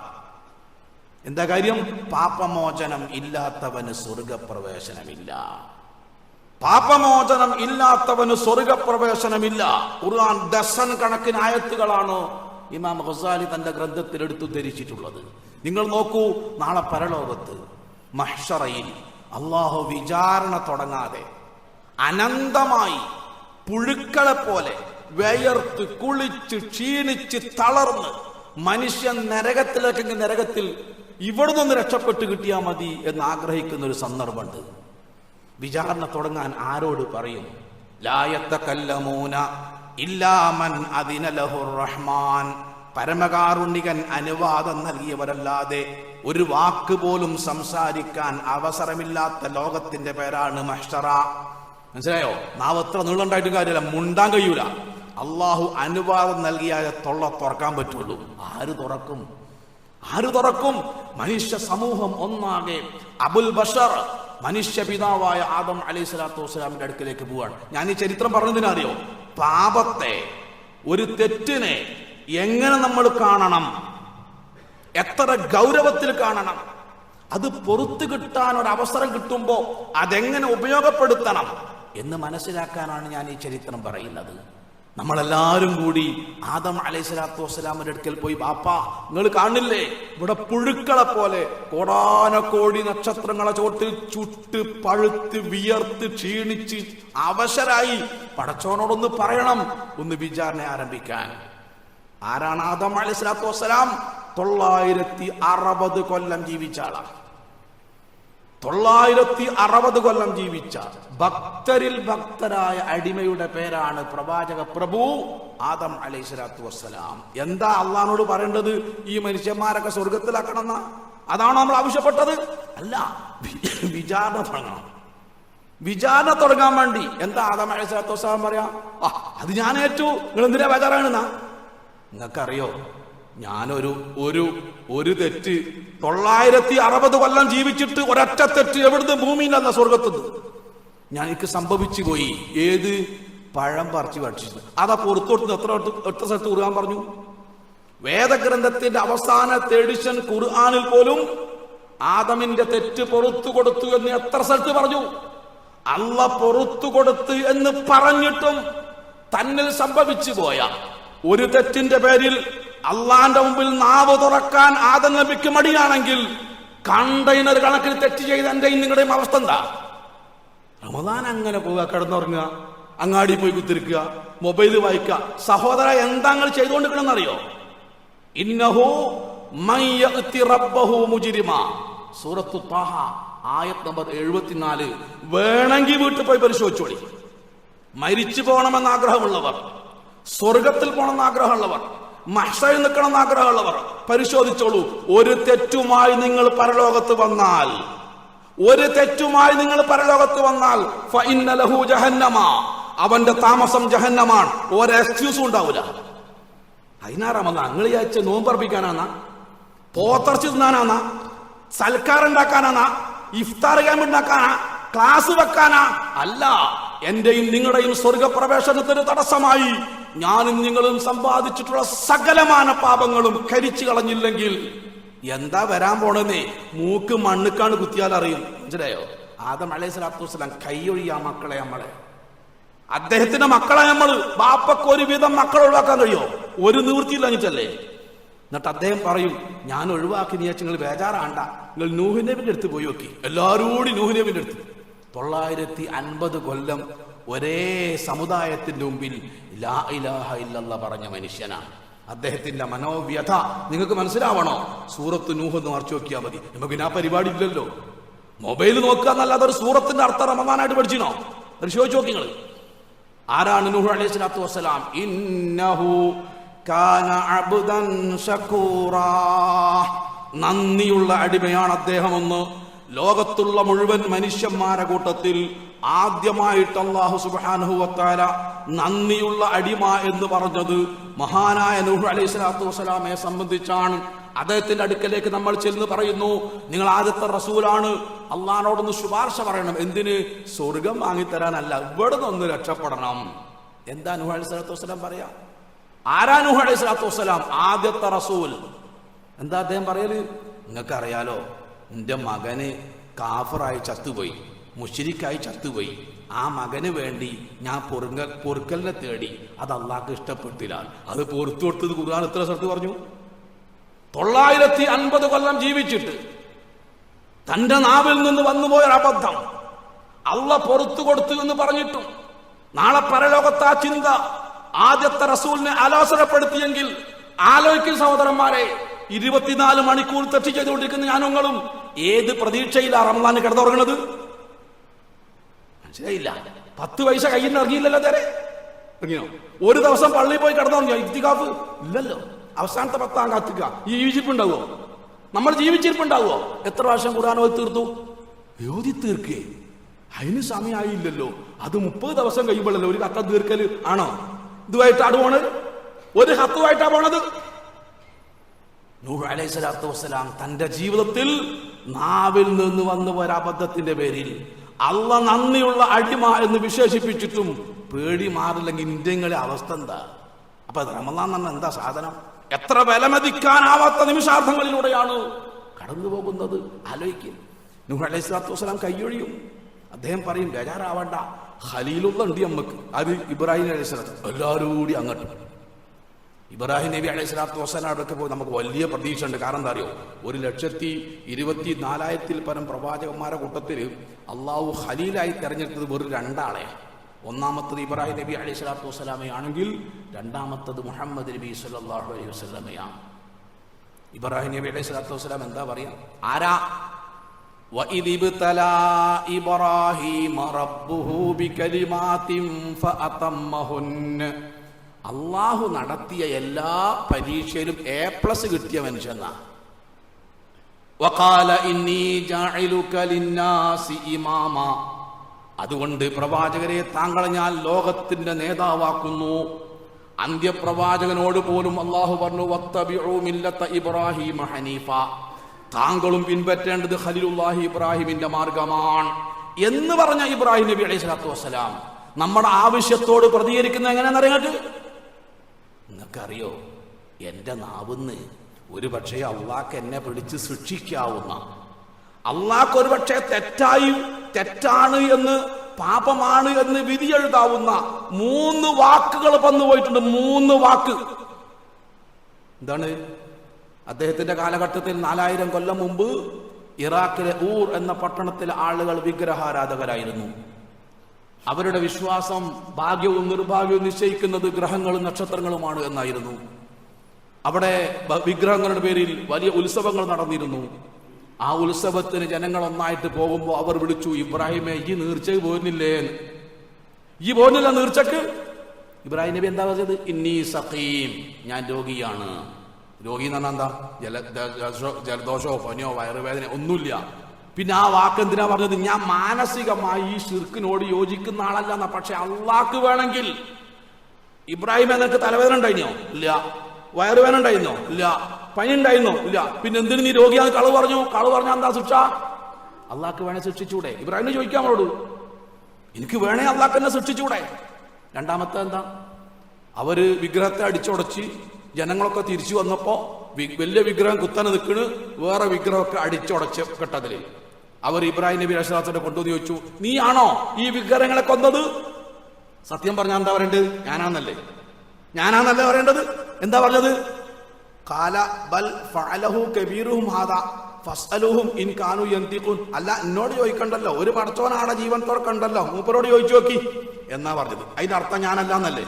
എന്താ കാര്യം? പാപമോചനം ഇല്ലാത്തവന് സ്വർഗപ്രവേശനമില്ല. പാപമോചനം ഇല്ലാത്തവന് സ്വർഗപ്രവേശനമില്ല. ഖുർആൻ ഡസൻ കണക്കിന് ആയത്തുകളാണ് ഇമാം ഗസാലി തന്റെ ഗ്രന്ഥത്തിൽ എടുത്തു ധരിച്ചിട്ടുള്ളത്. നിങ്ങൾ നോക്കൂ, നാളെ പരലോകത്ത് മഹ്ശറയിൽ അള്ളാഹു വിചാരണ തുടങ്ങാതെ അനന്തമായി പുഴുക്കളെ പോലെ വേയർത്ത് കുളിച്ച് ക്ഷീണിച്ച് തളർന്ന് മനുഷ്യൻ നരകത്തിൽ ഇവിടെ നിന്ന് രക്ഷപ്പെട്ട് കിട്ടിയാൽ മതി എന്ന് ആഗ്രഹിക്കുന്ന ഒരു സന്ദർഭമുണ്ട്. വിചാരണ തുടങ്ങാൻ ആരോട് പറയും? ലാ യതകല്ലമൂന ഇല്ലാ മൻ അദിന ലഹുർ റഹ്മാൻ. പരമകാരുണികൻ അനുവാദം നൽകിയവരല്ലാതെ ഒരു വാക്ക് പോലും സംസാരിക്കാൻ അവസരമില്ലാത്ത ലോകത്തിന്റെ പേരാണ് മഹ്ശറ. മനസ്സിലായോ? നാവ് എത്ര നീളുണ്ടായിട്ടും കാര്യമില്ല, മുണ്ടാൻ കഴിയൂല. അള്ളാഹു അനുവാദം നൽകിയാൽ തൊള്ള തുറക്കാൻ പറ്റുള്ളൂ. ആര് തുറക്കും? മനുഷ്യ സമൂഹം ഒന്നാകെ അബുൽ ബഷർ മനുഷ്യ പിതാവായ ആദം അലൈഹി സ്വലാത്തു വസ്സലാമിന്റെ അടുക്കലേക്ക് പോവാണ്. ഞാൻ ഈ ചരിത്രം പറഞ്ഞതിനറിയോ? പാപത്തെ, ഒരു തെറ്റിനെ എങ്ങനെ നമ്മൾ കാണണം, എത്ര ഗൗരവത്തിൽ കാണണം, അത് പുറത്തു കിട്ടാൻ ഒരു അവസരം കിട്ടുമ്പോ അതെങ്ങനെ ഉപയോഗപ്പെടുത്തണം എന്ന് മനസ്സിലാക്കാനാണ് ഞാൻ ഈ ചരിത്രം പറയുന്നത്. നമ്മളെല്ലാവരും കൂടി ആദം അലൈഹി സ്വലാത്തു വസ്സലാമിന്റെ അടുക്കൽ പോയി, ബാപ്പാ നിങ്ങൾ കാണില്ലേ ഇവിടെ പുഴുക്കളെ പോലെ കോടാനക്കോടി നക്ഷത്രങ്ങളെ ചോട്ടിൽ ചുട്ട് പഴുത്ത് വിയർത്ത് ക്ഷീണിച്ച് അവശരായി, പടച്ചോനോടൊന്ന് പറയണം ഒന്ന് വിചാരണ ആരംഭിക്കാൻ. ആരാണ് ആദം അലൈഹി സ്വലാത്തു വസ്സലാം? 960 കൊല്ലം ജീവിച്ച ആളാണ്. 960 കൊല്ലം ജീവിച്ച ഭക്തരിൽ ഭക്തരായ അടിമയുടെ പേരാണ് പ്രവാചക പ്രഭു ആദം അലൈഹി സ്വലാത്തു വസ്സലാം. എന്താ അള്ളാഹിനോട് പറയേണ്ടത്? ഈ മനുഷ്യന്മാരൊക്കെ സ്വർഗത്തിലാക്കണം എന്നാ? അതാണോ നമ്മൾ ആവശ്യപ്പെട്ടത്? അല്ല, വിചാരണ തുടങ്ങണം. വിചാരണ തുടങ്ങാൻ വേണ്ടി എന്താ ആദം അലൈഹി സ്വലാത്തു വസ്സലാം പറയാ? അത് ഞാൻ ഏറ്റു, നിങ്ങൾ എന്തിനാ ബേജാറാണെന്നാ? നിങ്ങൾക്കറിയോ, ഞാനൊരു തെറ്റ് 960 കൊല്ലം ജീവിച്ചിട്ട് ഒരൊറ്റ തെറ്റ് എവിടുന്ന് ഭൂമിയിലല്ല സ്വർഗത്തുനിന്ന് എനിക്ക് സംഭവിച്ചു പോയി. ഏത്? പഴം പറിച്ചു ഭക്ഷിച്ചത്. അതാ പുറത്തോട്ട് എത്ര സ്ഥലത്ത് ഖുർആൻ പറഞ്ഞു? വേദഗ്രന്ഥത്തിന്റെ അവസാനത്തെ എഡിഷൻ ഖുർആനിൽ പോലും ആദമിന്റെ തെറ്റ് പുറത്തു കൊടുത്തു എന്ന് എത്ര സ്ഥലത്ത് പറഞ്ഞു? അല്ല പുറത്തു കൊടുത്തു എന്ന് പറഞ്ഞിട്ടും തന്നിൽ സംഭവിച്ചു പോയ ഒരു തെറ്റിന്റെ പേരിൽ അള്ളാന്റെ മുമ്പിൽ നാവ് തുറക്കാൻ ആദം നബിക്ക് മടിയാണെങ്കിൽ കണ്ടെയ്നർ കണക്കിന് തെറ്റ് ചെയ്ത എന്റെയും നിങ്ങളുടെയും അവസ്ഥ എന്താ? റമദാൻ അങ്ങനെ പോവുക, കിടന്നുറങ്ങുക, അങ്ങാടി പോയി കുത്തിരിക്കുക, മൊബൈൽ വായിക്കുക. സഹോദര, എന്താ നിങ്ങൾ ചെയ്തുകൊണ്ടിരിക്കണമെന്നറിയോ? ഇന്നഹു മൻ യഅതി റബ്ബഹു മുജ്രിമാ. സൂറത്തു ത്വാഹ ആയത്ത് നമ്പർ 74. വേണമെങ്കിൽ വീട്ടിൽ പോയി പരിശോധിച്ചോളി. മരിച്ചു പോകണമെന്ന് ആഗ്രഹമുള്ളവർ, സ്വർഗത്തിൽ പോകണമെന്ന് ആഗ്രഹമുള്ളവർ, മഹ്ശറിൽ നിൽക്കണമെന്ന് ആഗ്രഹമുള്ളവർ പരിശോധിച്ചോളൂ. ഒരു തെറ്റുമായി നിങ്ങൾ പരലോകത്ത് വന്നാൽ ഫഇന്ന ലഹു ജഹന്നമ, അവന്റെ താമസം ജഹന്നമാണ്. ഒരു എക്സ്ക്യൂസും ഉണ്ടാവില്ല. അതിനാറാമല്ല നിങ്ങൾ വിചാരിച്ച നോമ്പർപ്പിക്കാനാന്നാ, പോത്തർച്ചി തിന്നാനാന്നാ, സൽക്കാരുണ്ടാക്കാനാന്നാ, ഇഫ്താർ ക്യാമ്പ് ഉണ്ടാക്കാനാ, ക്ലാസ് വെക്കാനാ? അല്ല. എന്റെയും നിങ്ങളുടെയും സ്വർഗപ്രവേശനത്തിന് തടസ്സമായി ഞാനും നിങ്ങളും സമ്പാദിച്ചിട്ടുള്ള സകലമാന പാപങ്ങളും കരിച്ചു കളഞ്ഞില്ലെങ്കിൽ എന്താ വരാൻ പോണെന്നേ? മൂക്ക് മണ്ണിക്കാണ് കുത്തിയാൽ അറിയും. മനസ്സിലായോ? ആദം അലൈഹി സ്വലാത്തു വസ്സലാം കൈയൊഴിയാ മക്കളെ, അദ്ദേഹത്തിന്റെ മക്കളെ നമ്മള്. ബാപ്പക്ക് ഒരുവിധം മക്കളെ ഒഴിവാക്കാൻ കഴിയോ? ഒരു നിവൃത്തിയില്ല എന്നിട്ടല്ലേ? എന്നിട്ട് അദ്ദേഹം പറയും, ഞാൻ ഒഴിവാക്കി നീ നിങ്ങൾ ബേജാറാണ്ട, നിങ്ങൾ നൂഹ് നബിന്റെ അടുത്ത് പോയി നോക്കി. എല്ലാവരും കൂടി നൂഹ് നബിന്റെ അടുത്ത് 950 കൊല്ലം ഒരേ സമുദായത്തിന്റെ മുമ്പിൽ ലാ ഇലാഹ ഇല്ലല്ലാഹ് പറഞ്ഞ മനുഷ്യനാണ്. അദ്ദേഹത്തിന്റെ മനോവ്യഥ നിങ്ങൾക്ക് മനസ്സിലാവണോ? സൂറത്ത് നൂഹ് എന്ന് മറിച്ച് നോക്കിയാൽ മതി. നമുക്ക് ആ പരിപാടി ഇല്ലല്ലോ. മൊബൈൽ നോക്കുക എന്നല്ലാതെ ഒരു സൂറത്തിന്റെ അർത്ഥം റമദാനായിട്ട് പഠിച്ചിനോ? പരിശോധിച്ച് നോക്കി നിങ്ങൾ. ആരാണ് നൂഹ് അലൈഹി സ്വലാത്തു വസ്സലാം? ഇന്നഹു കാന അബ്ദൻ ശകൂറാ, നന്ദിയുള്ള അടിമയാണ് അദ്ദേഹമെന്ന് ലോകത്തുള്ള മുഴുവൻ മനുഷ്യന്മാരെ കൂട്ടത്തിൽ ആദ്യമായിട്ട് അല്ലാഹു സുബ്ഹാനഹു വ തആല നന്ദിയുള്ള അടിമ എന്ന് പറഞ്ഞത് മഹാനായ നൂഹ് അലൈഹി സ്വലാത്തു വസ്സലാമയെ സംബന്ധിച്ചാണ്. അദ്ദേഹത്തിന്റെ അടുക്കലേക്ക് നമ്മൾ ചെന്ന് പറയുന്നു, നിങ്ങൾ ആദ്യത്തെ റസൂലാണ്, അള്ളാഹിനോടൊന്ന് ശുപാർശ പറയണം. എന്തിന്? സ്വർഗം വാങ്ങിത്തരാനല്ല, ഇവിടെ നിന്ന് രക്ഷപ്പെടണം. എന്താ നൂഹ് അലൈഹി സ്വലാത്തു വസ്സലാം പറയാ? ആരാ നൂഹ് അലൈഹി സ്വലാത്തു വസ്സലാം? ആദ്യത്തെ റസൂൽ. എന്താ അദ്ദേഹം പറയല്? നിങ്ങൾക്കറിയാലോ, എന്റെ മകന് കാഫറായി ചത്തുപോയി, മുശ്രിക്കായി ചത്തുപോയി. ആ മകന് വേണ്ടി ഞാൻ പൊറുക്കലിനെ തേടി, അത് അള്ളാഹ്ക്ക് ഇഷ്ടപ്പെട്ടില്ല. അത് പൊറത്തു കൊടുത്തത് ഖുർആൻ എത്ര സ്ഥലത്ത് പറഞ്ഞു? 950 കൊല്ലം ജീവിച്ചിട്ട് തന്റെ നാവിൽ നിന്ന് വന്നുപോയ അബദ്ധം അള്ളാഹ് പൊറത്തു കൊടുത്തു എന്ന് പറഞ്ഞിട്ടും നാളെ പരലോകത്ത് ആ ചിന്ത ആദ്യത്തെ റസൂലിനെ ആലോചനപ്പെടുത്തിയെങ്കിൽ ആലോചിക്കും സഹോദരന്മാരെ. 24 മണിക്കൂർ തെറ്റ് ചെയ്തുകൊണ്ടിരിക്കുന്ന ഞാനുങ്ങളും ഏത് പ്രതീക്ഷയിലാണ് റമദാന് കിടന്നുറങ്ങുന്നത്? മനസ്സിലായില്ല. 10 പൈസ കയ്യിൽ നിന്ന് ഇറങ്ങിയില്ലല്ലോ. തരെ ഇറങ്ങിയോ? ഒരു ദിവസം പള്ളിയിൽ പോയി കിടന്നുറങ്ങിയോ? ഇത്തികാഫ് ഇല്ലല്ലോ. അവസാനത്തെ 10 കാത്തുക. ഈ ജീവിച്ചിരിപ്പുണ്ടാവോ? നമ്മൾ ജീവിച്ചിരിപ്പുണ്ടാവോ? എത്ര പ്രാവശ്യം ഖുർആൻ ഓതി തീർത്തു? ഓതി തീർക്കേ, അതിന് സമയമായില്ലല്ലോ. അത് 30 ദിവസം കഴിയുമ്പോഴല്ലോ ഒരു കത്ത തീർക്കല് ആണോ? ഇതുമായിട്ടാണ് പോണത്, ഒരു ഹത്തുമായിട്ടാ പോണത്. നൂഹ് അലൈഹി സ്വലാത്തു വസ്സലാം തന്റെ ജീവിതത്തിൽ നാവിൽ നിന്ന് വന്നു ഒരബദ്ധത്തിന്റെ പേരിൽ അള്ളാഹ് നന്ദിയുള്ള അടിമ എന്ന് വിശേഷിപ്പിച്ചിട്ടും പേടി മാറില്ലെങ്കിൽ ഇന്ത്യങ്ങളെ അവസ്ഥ എന്താ? അപ്പൊ റമദാൻ എന്ന് എന്താ സാധനം? എത്ര വിലമതിക്കാനാവാത്ത നിമിഷാർത്ഥങ്ങളിലൂടെയാണ് കടന്നു പോകുന്നത്. ആലോചിക്കും. നൂഹ് അലൈഹി സ്വലാത്തു വസ്സലാം കൈയൊഴിയും. അദ്ദേഹം പറയും, ബേജാറാവണ്ട, ഖലീലുള്ള ഉണ്ട് നമുക്ക്. അത് ഇബ്രാഹിം അലൈഹി സ്വലാത്തു. എല്ലാവരും കൂടി അങ്ങോട്ട് ഇബ്രാഹിം നബി അലൈഹി സ്വലാത്തു വസ്സലാമൊക്കെ പോയി നമുക്ക് വലിയ പ്രതീക്ഷ ഉണ്ട്. കാരണം എന്താ അറിയോ? 1,24,000 പരം പ്രവാചകന്മാരെ കൂട്ടത്തിൽ അള്ളാഹു ഖലീലായി തെരഞ്ഞെടുത്തത് വെറും 2 ആളെ. ഒന്നാമത്തത് ഇബ്രാഹിം നബി അലൈഹി സ്വലാത്തു വസ്സലാമയാണെങ്കിൽ രണ്ടാമത്തത് മുഹമ്മദ് നബി സല്ലല്ലാഹു അലൈഹി വസല്ലമയാണ്. ഇബ്രാഹിം നബി അലൈഹി സ്വലാത്തു വസ്സലാം എന്താ പറയാ? ആരാ? وَإِذِ ابْتَلَى إِبْرَاهِيمَ رَبُّهُ بِكَلِمَاتٍ فَأَتَمَّهُنَّ. അള്ളാഹു നടത്തിയ എല്ലാ പരീക്ഷയിലും A+ കിട്ടിയ മനുഷ്യനാ. وَقَالَ إِنِّي جَاعِلُكَ لِلنَّاسِ إِمَامًا. അതുകൊണ്ട് പ്രവാചകരെ താങ്കളെ ഞാൻ ലോകത്തിന്റെ നേതാവാക്കുന്നു. അന്ത്യപ്രവാചകനോട് പോലും അള്ളാഹു പറഞ്ഞു, വത്തബിഉ മില്ലത ഇബ്രാഹിമ ഹനീഫ, താങ്കളും പിൻപറ്റേണ്ടത് ഖലീലുല്ലാഹി ഇബ്രാഹിമിന്റെ മാർഗമാണ് എന്ന് പറഞ്ഞ ഇബ്രാഹിം നബി അലൈഹി സ്വലാത്തു വസ്സലാം നമ്മുടെ ആവശ്യത്തോട് പ്രതികരിക്കുന്ന എങ്ങനെയാണെന്നറിയാട്ട്? നിങ്ങൾക്കറിയോ, എന്റെ നാവുന്ന് ഒരു പക്ഷേ അള്ളാഹ്ക്ക് എന്നെ പിടിച്ച് ശിക്ഷിക്കാവുന്ന, അള്ളാഹ്ക്ക് ഒരു പക്ഷേ തെറ്റാണ് എന്ന്, പാപമാണ് എന്ന് വിധി എഴുതാവുന്ന 3 വാക്കുകൾ വന്നു പോയിട്ടുണ്ട്. 3 വാക്ക്. എന്താണ്? അദ്ദേഹത്തിന്റെ കാലഘട്ടത്തിൽ 4000 കൊല്ലം മുമ്പ് ഇറാഖിലെ ഊർ എന്ന പട്ടണത്തിലെ ആളുകൾ വിഗ്രഹാരാധകരായിരുന്നു. അവരുടെ വിശ്വാസം ഭാഗ്യവും നിർഭാഗ്യവും നിശ്ചയിക്കുന്നത് ഗ്രഹങ്ങളും നക്ഷത്രങ്ങളുമാണ് എന്നായിരുന്നു. അവിടെ വിഗ്രഹങ്ങളുടെ പേരിൽ വലിയ ഉത്സവങ്ങൾ നടന്നിരുന്നു. ആ ഉത്സവത്തിന് ജനങ്ങൾ ഒന്നായിട്ട് പോകുമ്പോൾ അവർ വിളിച്ചു, ഇബ്രാഹിമേ, ഈ നീർച്ചക്ക് പോരുന്നില്ലേ? ഈ പോകുന്നില്ല നീർച്ചക്ക്? ഇബ്രാഹിം നബി എന്താ പറഞ്ഞത്? ഇന്നി സഖീം, ഞാൻ രോഗിയാണ്. രോഗി എന്ന് പറഞ്ഞാൽ എന്താ? ജലദോഷമോ പനിയോ വയറുവേദന ഒന്നുമില്ല. പിന്നെ ആ വാക്ക് എന്തിനാ പറഞ്ഞത്? ഞാൻ മാനസികമായി ഈ ശിർക്കിനോട് യോജിക്കുന്ന ആളല്ല എന്നാ. പക്ഷെ അള്ളാഹ്ക്ക് വേണമെങ്കിൽ ഇബ്രാഹിം നിനക്ക് തലവേദന ഉണ്ടായിരുന്നോ? ഇല്ല. വയറുവേദന ഉണ്ടായിരുന്നോ? ഇല്ല. പനി ഉണ്ടായിരുന്നോ? ഇല്ല. പിന്നെ എന്തിനു നീ രോഗിയാന്ന് കളവ് പറഞ്ഞു? കളവ് പറഞ്ഞാൽ എന്താ ശിക്ഷ? അള്ളാഹ്ക്ക് വേണേ ശിക്ഷിച്ചൂടെ? ഇബ്രാഹിമിനെ ചോദിക്കാൻ അവളോട്, എനിക്ക് വേണേ അള്ളാഹ്ക്ക് എന്നെ ശിക്ഷിച്ചൂടെ? രണ്ടാമത്തെ എന്താ? അവര് വിഗ്രഹത്തെ അടിച്ചുടച്ച് ജനങ്ങളൊക്കെ തിരിച്ചു വന്നപ്പോ വലിയ വിഗ്രഹം കുത്തനെ നിൽക്കണ്, വേറെ വിഗ്രഹമൊക്കെ അടിച്ചുടച്ച് കെട്ടതില് അവർ ഇബ്രാഹിം നബി അലൈഹി സ്വലാത്തു വസ്സലാമിനെ കൊണ്ടുവന്ന് ചോദിച്ചു, നീ ആണോ ഈ വിഗ്രഹങ്ങളെ കൊന്നത്? സത്യം പറഞ്ഞാൽ എന്താ പറയേണ്ടത്? ഞാനാന്നല്ലേ പറയേണ്ടത്? എന്താ പറഞ്ഞത്? ഖാല ബൽ ഫഅലഹു കബീറുഹും ഹാദാ ഫസ്അലുഹും ഇൻ കാനൂ യന്തിഖൂൻ. അല്ല, എന്നോട് ചോദിക്കണ്ടല്ലോ, ഒരു പടച്ചോനാടെ ജീവനത്തോടെ കണ്ടല്ലോ, മൂപ്പരോട് ചോദിച്ചു നോക്കി എന്നാ പറഞ്ഞത്. അതിന്റെ അർത്ഥം ഞാനല്ല എന്നല്ലേ?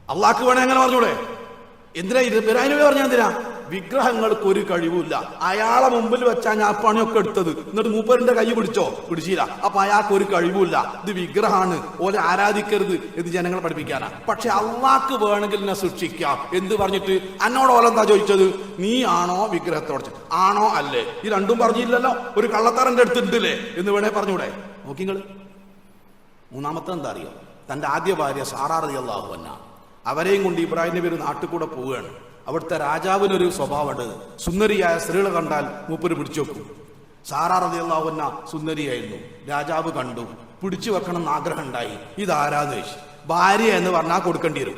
അള്ളാഹ്ക്ക് വേണേ എങ്ങനെ പറഞ്ഞൂടെ? എന്തിനാ ഇബ്രാഹിം നബി പറഞ്ഞ എന്തിനാ? വിഗ്രഹങ്ങൾക്ക് ഒരു കഴിവുമില്ല. അയാളെ മുമ്പിൽ വെച്ചാ ഞാൻ പണിയൊക്കെ എടുത്തത്, എന്നിട്ട് മൂപ്പരിന്റെ കൈ പിടിച്ചില്ല. അപ്പൊ അയാൾക്ക് ഒരു കഴിവുമില്ല, ഇത് വിഗ്രഹമാണ്, ഓലെ ആരാധിക്കരുത്, ഇത് ജനങ്ങളെ പഠിപ്പിക്കാനാ. പക്ഷെ അള്ളാഹ്ക്ക് വേണമെങ്കിൽ എന്നെ സൃഷ്ടിക്കാം എന്ന് പറഞ്ഞിട്ട് എന്നോട് ഓലെന്താ ചോദിച്ചത്? നീ ആണോ വിഗ്രഹത്തോട്? ആണോ അല്ലേ? ഈ രണ്ടും പറഞ്ഞില്ലല്ലോ. ഒരു കള്ളത്തറന്റെ അടുത്തുണ്ടല്ലേ എന്ന് വേണേ പറഞ്ഞൂടെ? നോക്കിങ്ങള്. മൂന്നാമത്തെ എന്താ അറിയോ? തന്റെ ആദ്യ ഭാര്യ സാറാ റളിയല്ലാഹു അൻഹ, അവരെയും കൊണ്ട് ഇബ്രാഹിം നബി ഒരു നാട്ടിൽ കൂടെ പോവുകയാണ്. അവിടുത്തെ രാജാവിനൊരു സ്വഭാവമുണ്ട്, സുന്ദരിയായ സ്ത്രീകളെ കണ്ടാൽ മൂപ്പര് പിടിച്ചു വെക്കും. സാറാ റളിയല്ലാഹു അൻഹ സുന്ദരിയായിരുന്നു. രാജാവ് കണ്ടു, പിടിച്ചു വെക്കണം എന്ന് ആഗ്രഹം ഉണ്ടായി. ഇതാരാന്ന് ചോദിച്ചു. ഭാര്യ എന്ന് പറഞ്ഞാൽ കൊടുക്കേണ്ടി വരും,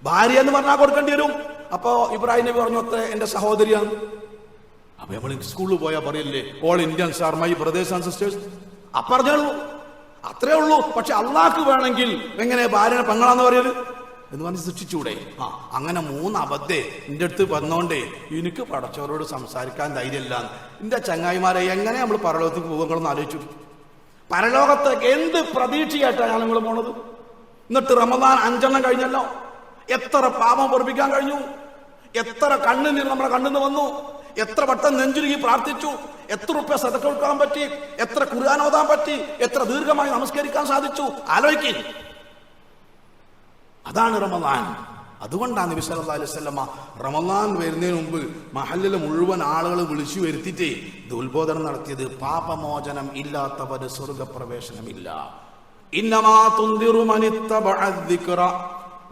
ഭാര്യ എന്ന് പറഞ്ഞാൽ കൊടുക്കേണ്ടി വരും. അപ്പോ ഇബ്രാഹിം നബി പറഞ്ഞു, അത്ര എന്റെ സഹോദരിയാണ്. അപ്പൊ നമ്മൾ സ്കൂളിൽ പോയാൽ പറയില്ലേ, all Indians are my brothers and sisters. പറഞ്ഞോളൂ, അത്രേ ഉള്ളൂ. പക്ഷെ അള്ളാഹ്ക്ക് വേണമെങ്കിൽ എങ്ങനെ ഭാര്യനെ പെങ്ങളാന്ന് പറയല് എന്ന് പറഞ്ഞ് ശിക്ഷിച്ചൂടെ? അങ്ങനെ 3 അബദ്ധേ എൻ്റെ അടുത്ത് വന്നോണ്ടേ എനിക്ക് പടച്ചവരോട് സംസാരിക്കാൻ ധൈര്യമില്ല. എൻ്റെ ചങ്ങായിമാരെ എങ്ങനെ നമ്മൾ പരലോകത്തേക്ക് പോകുകളെന്ന് ആലോചിച്ചു. പരലോകത്തേക്ക് എന്ത് പ്രതീക്ഷയായിട്ടാണ് നിങ്ങൾ പോണത്? എന്നിട്ട് റമദാൻ 5 കഴിഞ്ഞല്ലോ, എത്ര പാപം പൊറപ്പിക്കാൻ കഴിഞ്ഞു, എത്ര കണ്ണുനീർ നമ്മുടെ കണ്ണിന്ന് വന്നു, എത്ര വട്ടം നെഞ്ചുരുകി പ്രാർത്ഥിച്ചു, എത്ര റുപ്യ സദഖ കൊടുക്കാൻ പറ്റി, എത്ര ഖുർആൻ ഓതാൻ പറ്റി, എത്ര ദീർഘമായി നമസ്കരിക്കാൻ സാധിച്ചു. ആലോചിക്കും. അതാണ് റമദാൻ. അതുകൊണ്ടാണ് നബി സല്ലല്ലാഹു അലൈഹി വസല്ലമ റമദാൻ വരുന്നതിന് മുമ്പ് മഹല്ലിലെ മുഴുവൻ ആളുകൾ വിളിച്ചു വരുത്തിയിട്ട് ഇത് ഉത്ബോധനം നടത്തിയത്. പാപമോചനം ഇല്ലാത്തവന് സ്വർഗപ്രവേശനമില്ല. ഇന്നമാ തുൻദിറു മനിത്തബഅ ദിക്റ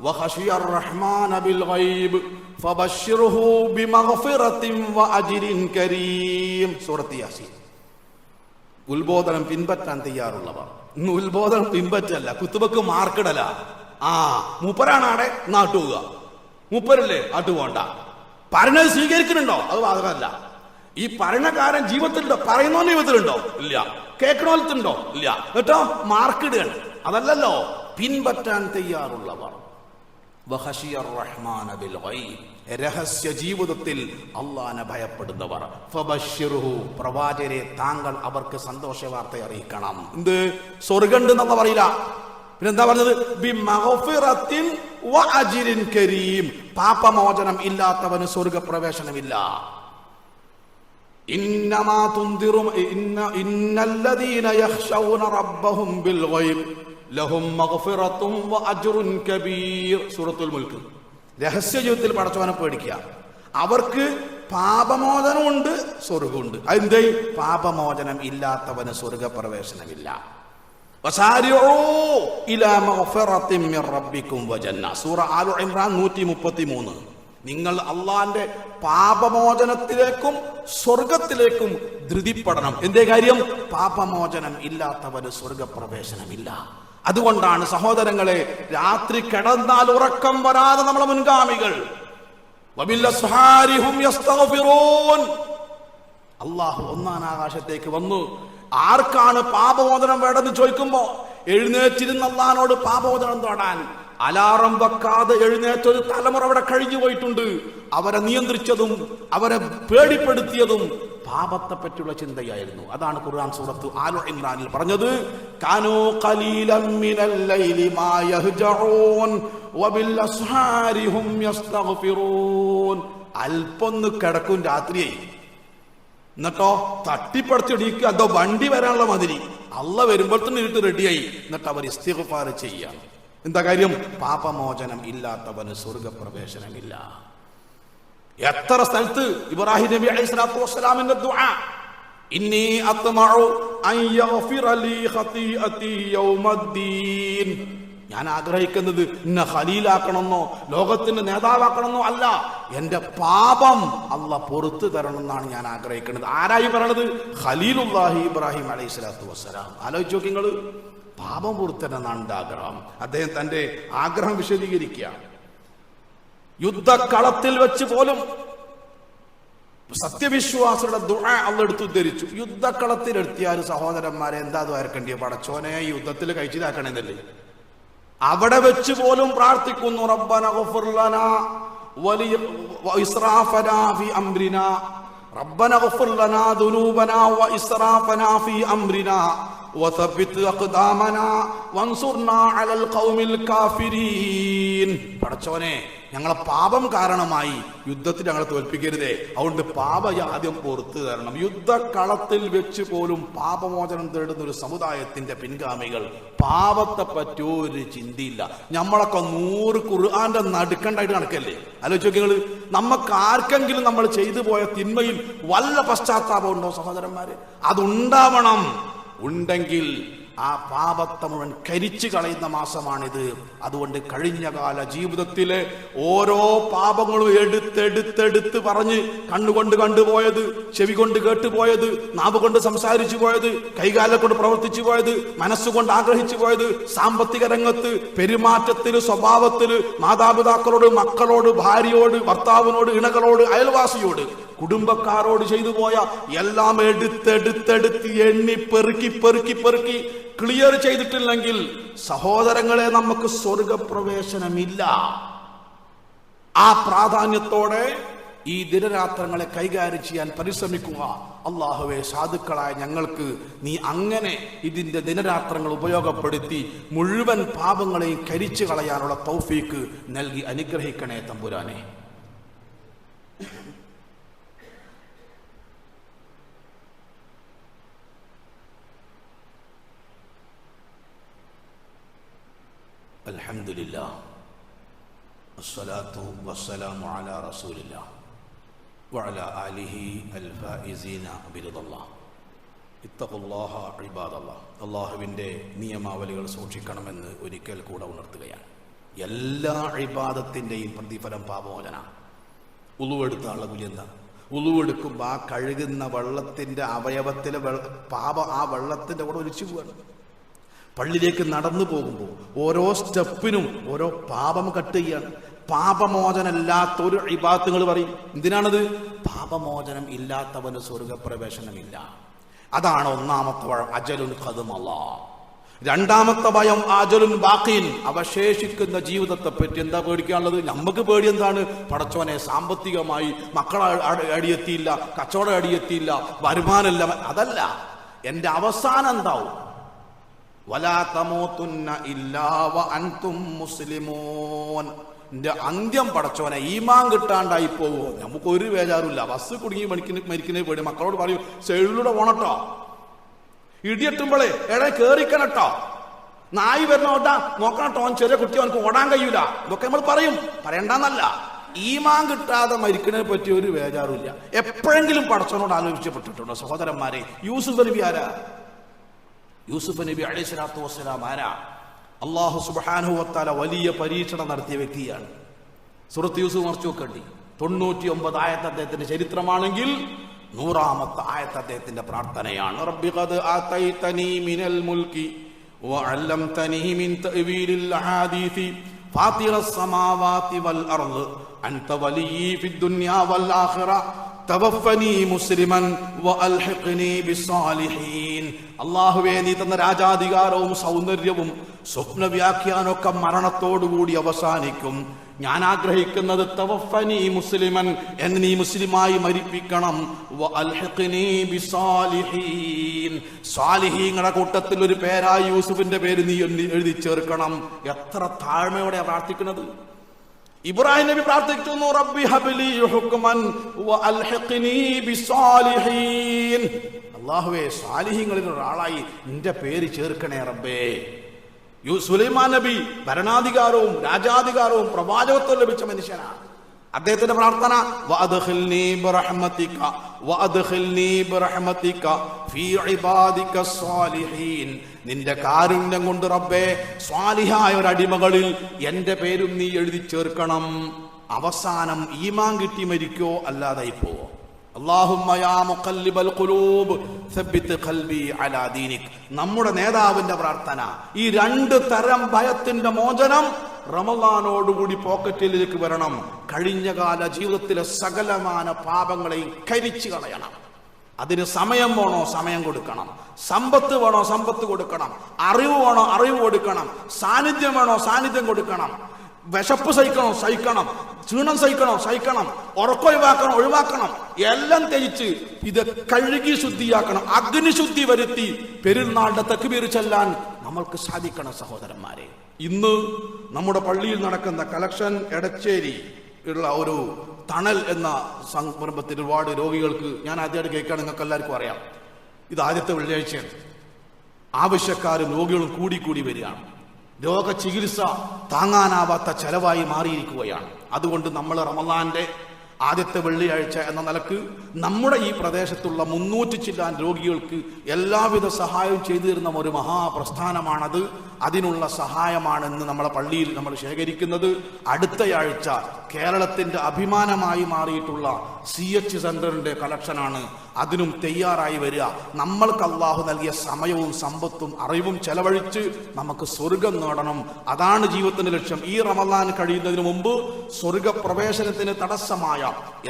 വഖശിയ റഹ്മാന ബിൽ ഗൈബ് ഫബശ്ശിർഹു ബിമഗ്ഫിറത്തിൻ വഅജ്രിൻ കരീം. സൂറത്ത് യാസീൻ. ഉത്ബോധനം പിൻപറ്റാൻ തയ്യാറുള്ളവർ. ഇന്ന് ഉത്ബോധനം പിൻപറ്റല്ല, കുത്തുബക്ക് മാർക്കിടല. മൂപ്പരാണാടെ നാട്ടുക, മൂപ്പരല്ലേ ആട്ടുപോണ്ട. പറഞ്ഞത് സ്വീകരിക്കുന്നുണ്ടോ? അത് ബാധകമല്ല. ഈ ഭരണകാരൻ ജീവിതത്തിലുണ്ടോ? പറയുന്നവന്റെ ജീവിതത്തിലുണ്ടോ? ഇല്ല. കേൾക്കണോലത്തുണ്ടോ? ഇല്ല. കേട്ടോ, മാർക്കിടുകയാണ്. അതല്ലല്ലോ, പിൻപറ്റാൻ തയ്യാറുള്ളവർ. രഹസ്യ ജീവിതത്തിൽ അള്ളാഹനെ ഭയപ്പെടുന്നവർ. ഫബശ്ശിർഹു, പ്രവാചകരെ താങ്കൾ അവർക്ക് സന്തോഷ വാർത്ത അറിയിക്കണം. എന്ത്? സ്വർഗ്ഗമുണ്ട് എന്നല്ല പറയില്ല, പിന്നെന്താ പറഞ്ഞത്? ബിമഗ്ഫിറത്തിൻ വഅജ്രിൻ കരീം. പാപമോചനം ഇല്ലാത്തവന് സ്വർഗ്ഗപ്രവേശനമില്ല. ഇന്നമാ തുൻദിറു ഇന്നല്ലദീന യഖ്ശൗന റബ്ബഹും ബിൽ ഗൈബ് ലഹും മഗ്ഫിറത്തും വഅജ്റുൻ കബീർ. സൂറത്തുൽ മുൽക്ക്. രഹസ്യ ജീവിതത്തിൽ പടച്ചവനെ പേടിക്കുക, അവർക്ക് പാപമോചനമുണ്ട്, സ്വർഗ്ഗമുണ്ട്. അതെന്തേ? പാപമോചനം ഇല്ലാത്തവന് സ്വർഗ്ഗപ്രവേശനമില്ല. സൂറ ആലു ഇംറാൻ 133. നിങ്ങൾ അള്ളാന്റെ പാപമോചനത്തിലേക്കും സ്വർഗത്തിലേക്കും ധൃതിപ്പെടണം. എന്തേ കാര്യം? പാപമോചനം ഇല്ലാത്തവന് സ്വർഗപ്രവേശനമില്ല. അതുകൊണ്ടാണ് സഹോദരങ്ങളെ, രാത്രി കിടന്നാൽ ഉറക്കം വരാതെ നമ്മളെ മുൻഗാമികൾ അള്ളാഹു 1-ാം ആകാശത്തേക്ക് വന്നു. ആർക്കാണ് പാപമോചനം വേണ്ടെന്ന് ചോദിക്കുമ്പോ എഴുന്നേറ്റിരുന്ന അള്ളാഹിനോട് പാപമോചനം തൊടാൻ അലാറം വെക്കാതെ എഴുന്നേറ്റൊരു തലമുറ അവിടെ കഴിഞ്ഞു പോയിട്ടുണ്ട്. അവരെ നിയന്ത്രിച്ചതും അവരെ പേടിപ്പെടുത്തിയതും പാപത്തെ പറ്റിയുള്ള ചിന്തയായിരുന്നു. അതാണ് ഖുർആൻ സൂറത്ത് ആലു ഇംറാനിൽ പറഞ്ഞത്, കാനൂ ഖലീലൻ മിനൽ ലൈലി മാ യഹ്ജഊൻ വബിൽ അസ്ഹാരി ഹും യസ്തഗ്ഫിറൂൻ. അല്പൊന്ന് കിടക്കും രാത്രിയായി, എന്നിട്ടോ തട്ടിപ്പടച്ചിടിക്കുക, എന്തോ വണ്ടി വരാനുള്ള മതിരി. അള്ള വരുമ്പോൾ തന്നെ ഇരുട്ട് റെഡിയായി. എന്നിട്ട് അവർ ഇസ്തിഗ്ഫാർ ചെയ്യാം. എന്താ കാര്യം? പാപമോചനം ഇല്ലാത്തവന് സ്വർഗപ്രവേശനമില്ല. എത്ര സ്ഥലത്ത് ഇബ്രാഹിം നബി അലൈഹി സ്വലാത്തു വസ്സലാമിന്റെ ദുആ, ഇന്നി അത്മഉ അൻ യഗ്ഫിറ ലീ ഖതീഅതി യൗമദ്ദീൻ. ഞാൻ ആഗ്രഹിക്കുന്നത് എന്നെ ഖലീലാക്കണമെന്നോ ലോകത്തിന്റെ നേതാവാക്കണമെന്നോ അല്ല, എന്റെ പാപം അള്ളാഹ് പുറത്തു തരണം എന്നാണ് ഞാൻ ആഗ്രഹിക്കുന്നത്. ആരായി പറയണത്? ഖലീലുല്ലാഹി ഇബ്രാഹിം അലൈഹി സ്വലാത്തു വസ്സലാം. ആലോചിച്ച് നോക്കി നിങ്ങൾ. പാപം പുറത്തണമെന്നാണ് എന്റെ ആഗ്രഹം. അദ്ദേഹം തന്റെ ആഗ്രഹം വിശദീകരിക്കുക. യുദ്ധക്കളത്തിൽ വെച്ച് പോലും സത്യവിശ്വാസിയുടെ ദുആ അള്ളാഹ് എടുത്ത് ഉദ്ധരിച്ചു. യുദ്ധക്കളത്തിലെത്തിയാൽ സഹോദരന്മാരെ എന്താ ദ്വാരക്കണ്ടിയ? പടച്ചോനെ യുദ്ധത്തിൽ കഴിച്ചിലാക്കണമെന്നല്ലേ. അവിടെ വെച്ച് പോലും പ്രാർത്ഥിക്കുന്നു, റബ്ബന ഗഫിർ ലനാ وإسرافنا في أمرنا ربنا اغفر لنا ذنوبنا وإسرافنا في أمرنا وثبت أقدامنا وانصرنا على القوم الكافرين. പടച്ചവനെ, ഞങ്ങളെ പാപം കാരണമായി യുദ്ധത്തിൽ ഞങ്ങളെ തോൽപ്പിക്കരുതേ. അതുകൊണ്ട് പാപം ആദ്യം പുറത്തു തരണം. യുദ്ധകളത്തിൽ വെച്ച് പോലും പാപമോചനം തേടുന്ന ഒരു സമുദായത്തിന്റെ പിൻഗാമികൾ പാപത്തെ പറ്റി ഒരു ചിന്തയില്ല. നമ്മളൊക്കെ 100 ഖുർആന്റെ നടുക്കണ്ടായിട്ട് നടക്കല്ലേ? ആലോചിച്ച് നോക്കിങ്ങള്, നമുക്ക് ആർക്കെങ്കിലും നമ്മൾ ചെയ്തു പോയ തിന്മയിൽ വല്ല പശ്ചാത്താപം ഉണ്ടോ സഹോദരന്മാരെ? അതുണ്ടാവണം. ഉണ്ടെങ്കിൽ ആ പാപത്തെ മുഴുവൻ കരിച്ചു കളയുന്ന മാസമാണിത്. അതുകൊണ്ട് കഴിഞ്ഞകാല ജീവിതത്തിലെ ഓരോ പാപങ്ങളും എടുത്തെടുത്തെടുത്ത് പറഞ്ഞ് കണ്ണുകൊണ്ട് കണ്ടുപോയത്, ചെവി കൊണ്ട് കേട്ടുപോയത്, നാവ് കൊണ്ട് സംസാരിച്ചു പോയത്, കൈകാലം കൊണ്ട് പ്രവർത്തിച്ചു പോയത്, മനസ്സുകൊണ്ട് ആഗ്രഹിച്ചു പോയത്, സാമ്പത്തിക രംഗത്ത്, പെരുമാറ്റത്തില്, സ്വഭാവത്തില്, മാതാപിതാക്കളോട്, മക്കളോട്, ഭാര്യയോട്, ഭർത്താവിനോട്, ഇണകളോട്, അയൽവാസിയോട്, കുടുംബക്കാരോട് ചെയ്തു പോയ എല്ലാം എടുത്തെടുത്തെടുത്ത് എണ്ണി പെറുക്കി പെറുക്കി പെറുക്കി ക്ലിയർ ചെയ്തിട്ടില്ലെങ്കിൽ സഹോദരങ്ങളെ, നമുക്ക് സ്വർഗപ്രവേശനമില്ല. ആ പ്രാധാന്യത്തോടെ ഈ ദിനരാത്രങ്ങളെ കൈകാര്യം ചെയ്യാൻ പരിശ്രമിക്കുക. അല്ലാഹുവേ, സാധുക്കളായ ഞങ്ങൾക്ക് നീ അങ്ങനെ ഇതിന്റെ ദിനരാത്രങ്ങൾ ഉപയോഗപ്പെടുത്തി മുഴുവൻ പാപങ്ങളെയും കരിച്ചു കളയാനുള്ള തൗഫീക്ക് നൽകി അനുഗ്രഹിക്കണേ തമ്പുരാനെ. അൽഹംദുലില്ലാ വസ്സലാത്തു വസ്സലാമു അലാ റസൂലില്ലാ വഅലാ ആലിഹി അൽഫായിസീന ബിറിദല്ലാഹ്. ഇത്തഖുല്ലാഹ ഇബാദല്ലാഹ്. അല്ലാഹുവിൻ്റെ നിയമാവലികൾ സൂക്ഷിക്കണമെന്ന് ഒരിക്കൽ കൂടെ ഉണർത്തുകയാണ്. എല്ലാ ഇബാദത്തിൻ്റെയും പ്രതിഫലം പാപമോചന. ഉളുവെടുത്ത ആളെ കൂലി എന്താ? ഉളുവെടുക്കുമ്പോൾ ആ കഴുകുന്ന വെള്ളത്തിൻ്റെ അവയവത്തിലെ പാപം ആ വെള്ളത്തിൻ്റെ കൂടെ ഒലിച്ചു പോവാണ്. പള്ളിയിലേക്ക് നടന്നു പോകുമ്പോൾ ഓരോ സ്റ്റെപ്പിനും ഓരോ പാപം കട്ട് ചെയ്യാണ്. പാപമോചനമില്ലാത്തൊരു ഇബാദത്തുകൾ പറയും. എന്തിനാണത്? പാപമോചനം ഇല്ലാത്തവന് സ്വർഗപ്രവേശനമില്ല. അതാണ് ഒന്നാമത്തെ ഭയം, അജലുൻ ഖദമല്ലാ. രണ്ടാമത്തെ ഭയം അജലുൻ ബാഖീൻ, അവശേഷിക്കുന്ന ജീവിതത്തെ പറ്റി എന്താ പേടിക്കാനുള്ളത്? നമുക്ക് പേടി എന്താണ്? പടച്ചോനെ, സാമ്പത്തികമായി മക്കളെ അടിയെത്തിയില്ല, കച്ചവടം അടിയെത്തിയില്ല, വരുമാനമില്ല. അതല്ല, എൻ്റെ അവസാനം എന്താവും? വലാ തമൂതുന്ന ഇല്ലാ വഅൻതും മുസ്ലിമൂൻ. എന്റെ അന്ത്യം പടച്ചോനെ ഈമാൻ കിട്ടാണ്ടായി പോകുമോ? നമുക്കൊരു വേജാറുമില്ല. ബസ് കുടുങ്ങി മരിക്കുന്ന പേടി. മക്കളോട് പറയും, സൈഡിലൂടെ പോണട്ടോ, ഇടിയെട്ടുമ്പോളേ എടെ കേറിക്കണട്ടോ, നായി വരണോട്ടാ നോക്കണട്ടോ, ചെറിയ കുട്ടി അവനക്ക് ഓടാൻ കഴിയൂല. ഇതൊക്കെ നമ്മൾ പറയും, പറയണ്ടെന്നല്ല. ഈമാൻ കിട്ടാതെ മരിക്കുന്നതിനെ പറ്റി ഒരു വേജാറുമില്ല. എപ്പോഴെങ്കിലും പടച്ചോനോട് ആലോചിച്ചപ്പെട്ടിട്ടുണ്ടോ സഹോദരന്മാരെ? യൂസുഫ് നബി ആരാ? യൂസുഫ് നബി അലൈഹി സ്വലാത്തു വസ്സലാം ആരാ? അല്ലാഹു സുബ്ഹാനഹു വ തആല വലിയ പരീക്ഷണം നടത്തിയ വ്യക്തിയാണ്. സൂറത്ത് യൂസുഫ് മറിച്ചു നോക്കണ്ടി. 99 ആയത്ത് അദ്ദേഹത്തിന്റെ ചരിത്രമാണെങ്കിൽ 100ാമത്തെ ആയത്ത് അദ്ദേഹത്തിന്റെ പ്രാർത്ഥനയാണ്. റബ്ബി ഖദ് ആതൈതനി മിനൽ മുൽക്കി വഅല്ലംതനി മിൻ തഅവീലിൽ അഹാദീസി ഫാത്തിറസ് സമാവാതി വൽ അർദ് അൻത വലിയ്യി ഫിദ് ദുനിയാ വൽ ആഖിറ തവഫനി മുസ്ലിമൻ വഅൽഹിഖ്നി ബിസ്സാലിഹീൻ. അല്ലാഹുവേ, നീ തന്ന രാജാധികാരവും സൗന്ദര്യവും സ്വപ്ന വ്യാഖ്യാനമൊക്കെ മരണത്തോടുകൂടി അവസാനിക്കും. ഞാൻ ആഗ്രഹിക്കുന്നത് തവഫനി മുസ്ലിമൻ, എന്നെ നീ മുസ്ലിമായി മരിപ്പിക്കണം. വഅൽഹിഖ്നി ബിസ്സാലിഹീൻ, സാലിഹീങ്ങളുടെ കൂട്ടത്തിൽ ഒരു പേരായി യൂസുഫിന്റെ പേര് നീ എഴുതി ചേർക്കണം. എത്ര താഴ്മയോടെ പ്രാർത്ഥിക്കുന്നത്! ഇബ്രാഹിം നബി പ്രാർത്ഥിക്കുന്നു, റബ്ബി ഹബ്ലി ഹുക്മൻ വഅൽഹിഖ്നി ബിസ്സാലിഹീൻ. അല്ലാഹുവേ, സാലിഹീങ്ങളിൽ ഒരാളായി നിന്റെ പേര് ചേർക്കണേ റബ്ബേ. സുലൈമാൻ നബി ഭരണാധികാരവും രാജാധികാരവും പ്രവാചകത്വം ലഭിച്ച മനുഷ്യനാണ്. അദ്ദേഹത്തിന്റെ പ്രാർത്ഥന വഅദ്ഖിൽനി ബിറഹ്മതിക വഅദ്ഖിൽനി ബിറഹ്മതിക ഫീ ഇബാദിക സ്വാലിഹീൻ. നിന്റെ കാരുണ്യം കൊണ്ട് റബ്ബേ, സ്വാലിഹായ ഒരു അടിമകളിൽ എന്റെ പേരും നീ എഴുതി ചേർക്കണം. അവസാനം ഈമാൻ കിട്ടി മരിക്കോ അല്ലാതായി പോവോ? അല്ലാഹുമ്മ യാ മുഖല്ലിബൽ ഖുലൂബ് സബ്ബിത് ഖൽബി അലാ ദീനിക്. നമ്മുടെ നേതാവിന്റെ പ്രാർത്ഥന. ഈ 2 തരം ഭയത്തിന്റെ മോചനം റമളാനോടുകൂടി പോക്കറ്റിലേക്ക് വരണം. കഴിഞ്ഞകാല ജീവിതത്തിലെ സകലമാന പാപങ്ങളെയും കരിച്ചു കളയണം. അതിന് സമയം വേണോ? സമയം കൊടുക്കണം. സമ്പത്ത് വേണോ? സമ്പത്ത് കൊടുക്കണം. അറിവ് വേണോ? അറിവ് കൊടുക്കണം. സാന്നിധ്യം വേണോ? സാന്നിധ്യം കൊടുക്കണം. വിശപ്പ് സഹിക്കണം, ക്ഷീണം സഹിക്കണം, ഒഴിവാക്കണം, എല്ലാം ത്യജിച്ച് ഇത് കഴുകി ശുദ്ധിയാക്കണം, അഗ്നിശുദ്ധി വരുത്തി പെരുന്നാളിന്റെ തക്ബീർ ചെല്ലാൻ നമ്മൾക്ക് സാധിക്കണം സഹോദരന്മാരെ. ഇന്ന് നമ്മുടെ പള്ളിയിൽ നടക്കുന്ന കളക്ഷൻ എടച്ചേരി ഉള്ള ഒരു തണൽ എന്ന സംരംഭത്തിൽ ഒരുപാട് രോഗികൾക്ക്, ഞാൻ ആദ്യമായിട്ട് കേൾക്കാൻ നിങ്ങൾക്ക് എല്ലാവർക്കും അറിയാം, ഇത് ആദ്യത്തെ വെള്ളിയാഴ്ചയാണ്. ആവശ്യക്കാരും രോഗികളും കൂടി വരികയാണ്. രോഗചികിത്സ താങ്ങാനാവാത്ത ചെലവായി മാറിയിരിക്കുകയാണ്. അതുകൊണ്ട് നമ്മൾ റമദാന്റെ ആദ്യത്തെ വെള്ളിയാഴ്ച എന്ന നിലക്ക് നമ്മുടെ ഈ പ്രദേശത്തുള്ള 300 ചില്ലാൻ രോഗികൾക്ക് എല്ലാവിധ സഹായവും ചെയ്തു തരുന്ന ഒരു മഹാപ്രസ്ഥാനമാണത്. അതിനുള്ള സഹായമാണെന്ന് നമ്മളെ പള്ളിയിൽ നമ്മൾ ശേഖരിക്കുന്നത്. അടുത്തയാഴ്ച കേരളത്തിന്റെ അഭിമാനമായി മാറിയിട്ടുള്ള CH സെന്ററിന്റെ കളക്ഷനാണ്. അതിനും തയ്യാറായി വരിക. നമ്മൾക്ക് അള്ളാഹു നൽകിയ സമയവും സമ്പത്തും അറിവും ചെലവഴിച്ച് നമുക്ക് സ്വർഗം നേടണം. അതാണ് ജീവിതത്തിന്റെ ലക്ഷ്യം. ഈ റമദാൻ കഴിയുന്നതിന് മുമ്പ് സ്വർഗപ്രവേശനത്തിന് തടസ്സമായ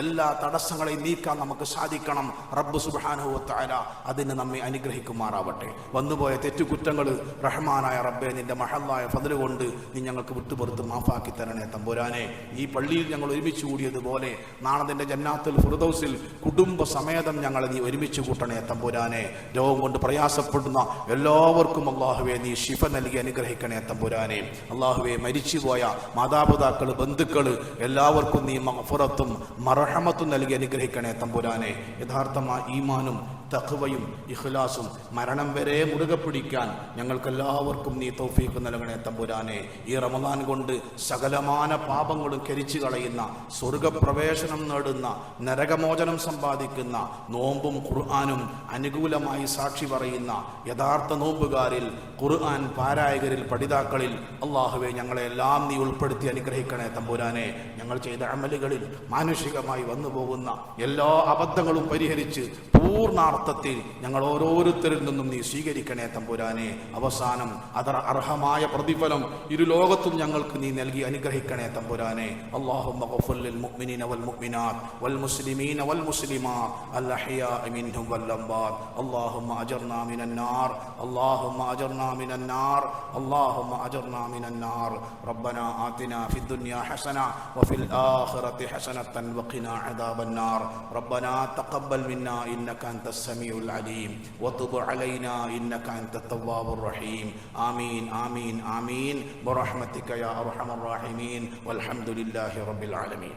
എല്ലാ തടസ്സങ്ങളെയും നീക്കാൻ നമുക്ക് സാധിക്കണം. റബ്ബ് സുബ്ഹാനഹു വ തആല അതിന് നമ്മെ അനുഗ്രഹിക്കുമാറാവട്ടെ. വന്നുപോയ തെറ്റുകുറ്റങ്ങൾ റഹ്മാനായ റബ്ബേ നിന്റെ മഹല്ലായ ഫദ്ല് കൊണ്ട് നീ ഞങ്ങൾക്ക് വിട്ടുപുറത്ത് മാഫാക്കി തരണേ തമ്പുരാനെ. ഈ പള്ളിയിൽ ഞങ്ങൾ ഒരുമിച്ച് കൂടിയതുപോലെ നാളെ നിന്റെ ജന്നാത്തുൽ ഫിർദൗസിൽ കുടുംബ സമേതം ഞങ്ങളെ നീ ഒരുമിച്ച് കൂട്ടണേ തമ്പുരാനെ. രോഗം കൊണ്ട് പ്രയാസപ്പെടുന്ന എല്ലാവർക്കും അല്ലാഹുവേ നീ ശിഫ നൽകി അനുഗ്രഹിക്കണേ തമ്പുരാനെ. അല്ലാഹുവേ മരിച്ചുപോയ മാതാപിതാക്കൾ, ബന്ധുക്കൾ എല്ലാവർക്കും നീ മഗ്ഫിറത്തും മർഹമത്തും നൽകി അനുഗ്രഹിക്കണേ തമ്പുരാനെ. യഥാർത്ഥമായ ഈമാനും തഖ്വയും ഇഖ്ലാസും മരണം വരെ മുറുകെ പിടിക്കാൻ ഞങ്ങൾക്കെല്ലാവർക്കും നീ തൗഫീഖ് നൽകണേ തമ്പുരാനെ. ഈ റമദാൻ കൊണ്ട് സകലമാന പാപങ്ങളും കരിച്ചു കളയുന്ന, സ്വർഗപ്രവേശനം നേടുന്ന, നരകമോചനം സമ്പാദിക്കുന്ന, നോമ്പും ഖുർആനും അനുകൂലമായി സാക്ഷി പറയുന്ന യഥാർത്ഥ നോമ്പുകാരിൽ, ഖുർആൻ പാരായകരിൽ, പഠിതാക്കളിൽ അല്ലാഹുവേ ഞങ്ങളെല്ലാം നീ ഉൾപ്പെടുത്തി അനുഗ്രഹിക്കണേ തമ്പുരാനെ. ഞങ്ങൾ ചെയ്ത അമലുകളിൽ മാനുഷികമായി വന്നു പോകുന്ന എല്ലാ അബദ്ധങ്ങളും പരിഹരിച്ച് പൂർണ്ണാർത്ഥത്തിൽ ഞങ്ങൾ ഓരോരുത്തരിൽ നിന്നും നീ സ്വീകരിക്കണേ തമ്പുരാനെ. അവസാനം അർഹമായ പ്രതിഫലം ഇരുലോകത്തും ഞങ്ങൾക്ക് നീ നൽകി അനുഗ്രഹിക്കണേ തമ്പുരാനെ. അല്ലാഹുമ്മ ഗ്ഫിർ ലിൽ മുഅ്മിനീന വൽ മുഅ്മിനാത്ത് വൽ മുസ്ലിമീന വൽ മുസ്ലിമാത്ത് അൽ അഹ്യാഇ മിൻഹും വൽ അംവാത്ത്. അല്ലാഹുമ്മ അജർനാ മിനൻ നാർ, അല്ലാഹുമ്മ അജർനാ മിനൻ നാർ, അല്ലാഹുമ്മ അജർനാ മിനൻ നാർ. റബ്ബനാ ആതിനാ ഫിദ് ദുനിയാ ഹസന വഫിൽ ആഖിറതി ഹസനതൻ വഖിനാ അദാബൻ നാർ. റബ്ബനാ തഖബ്ബൽ മിന്നാ ഇന്നക അൻതസ് സമീഉൽ അലീം വതുബ് അലൈനാ ഇന്നക അൻതത് തവ്വാബുർ റഹീം. ആമീൻ ആമീൻ ആമീൻ ബിറഹ്മതിക യാ അർഹമർ റഹീമീൻ വൽഹംദുലില്ലാഹി റബ്ബിൽ ആലമീൻ.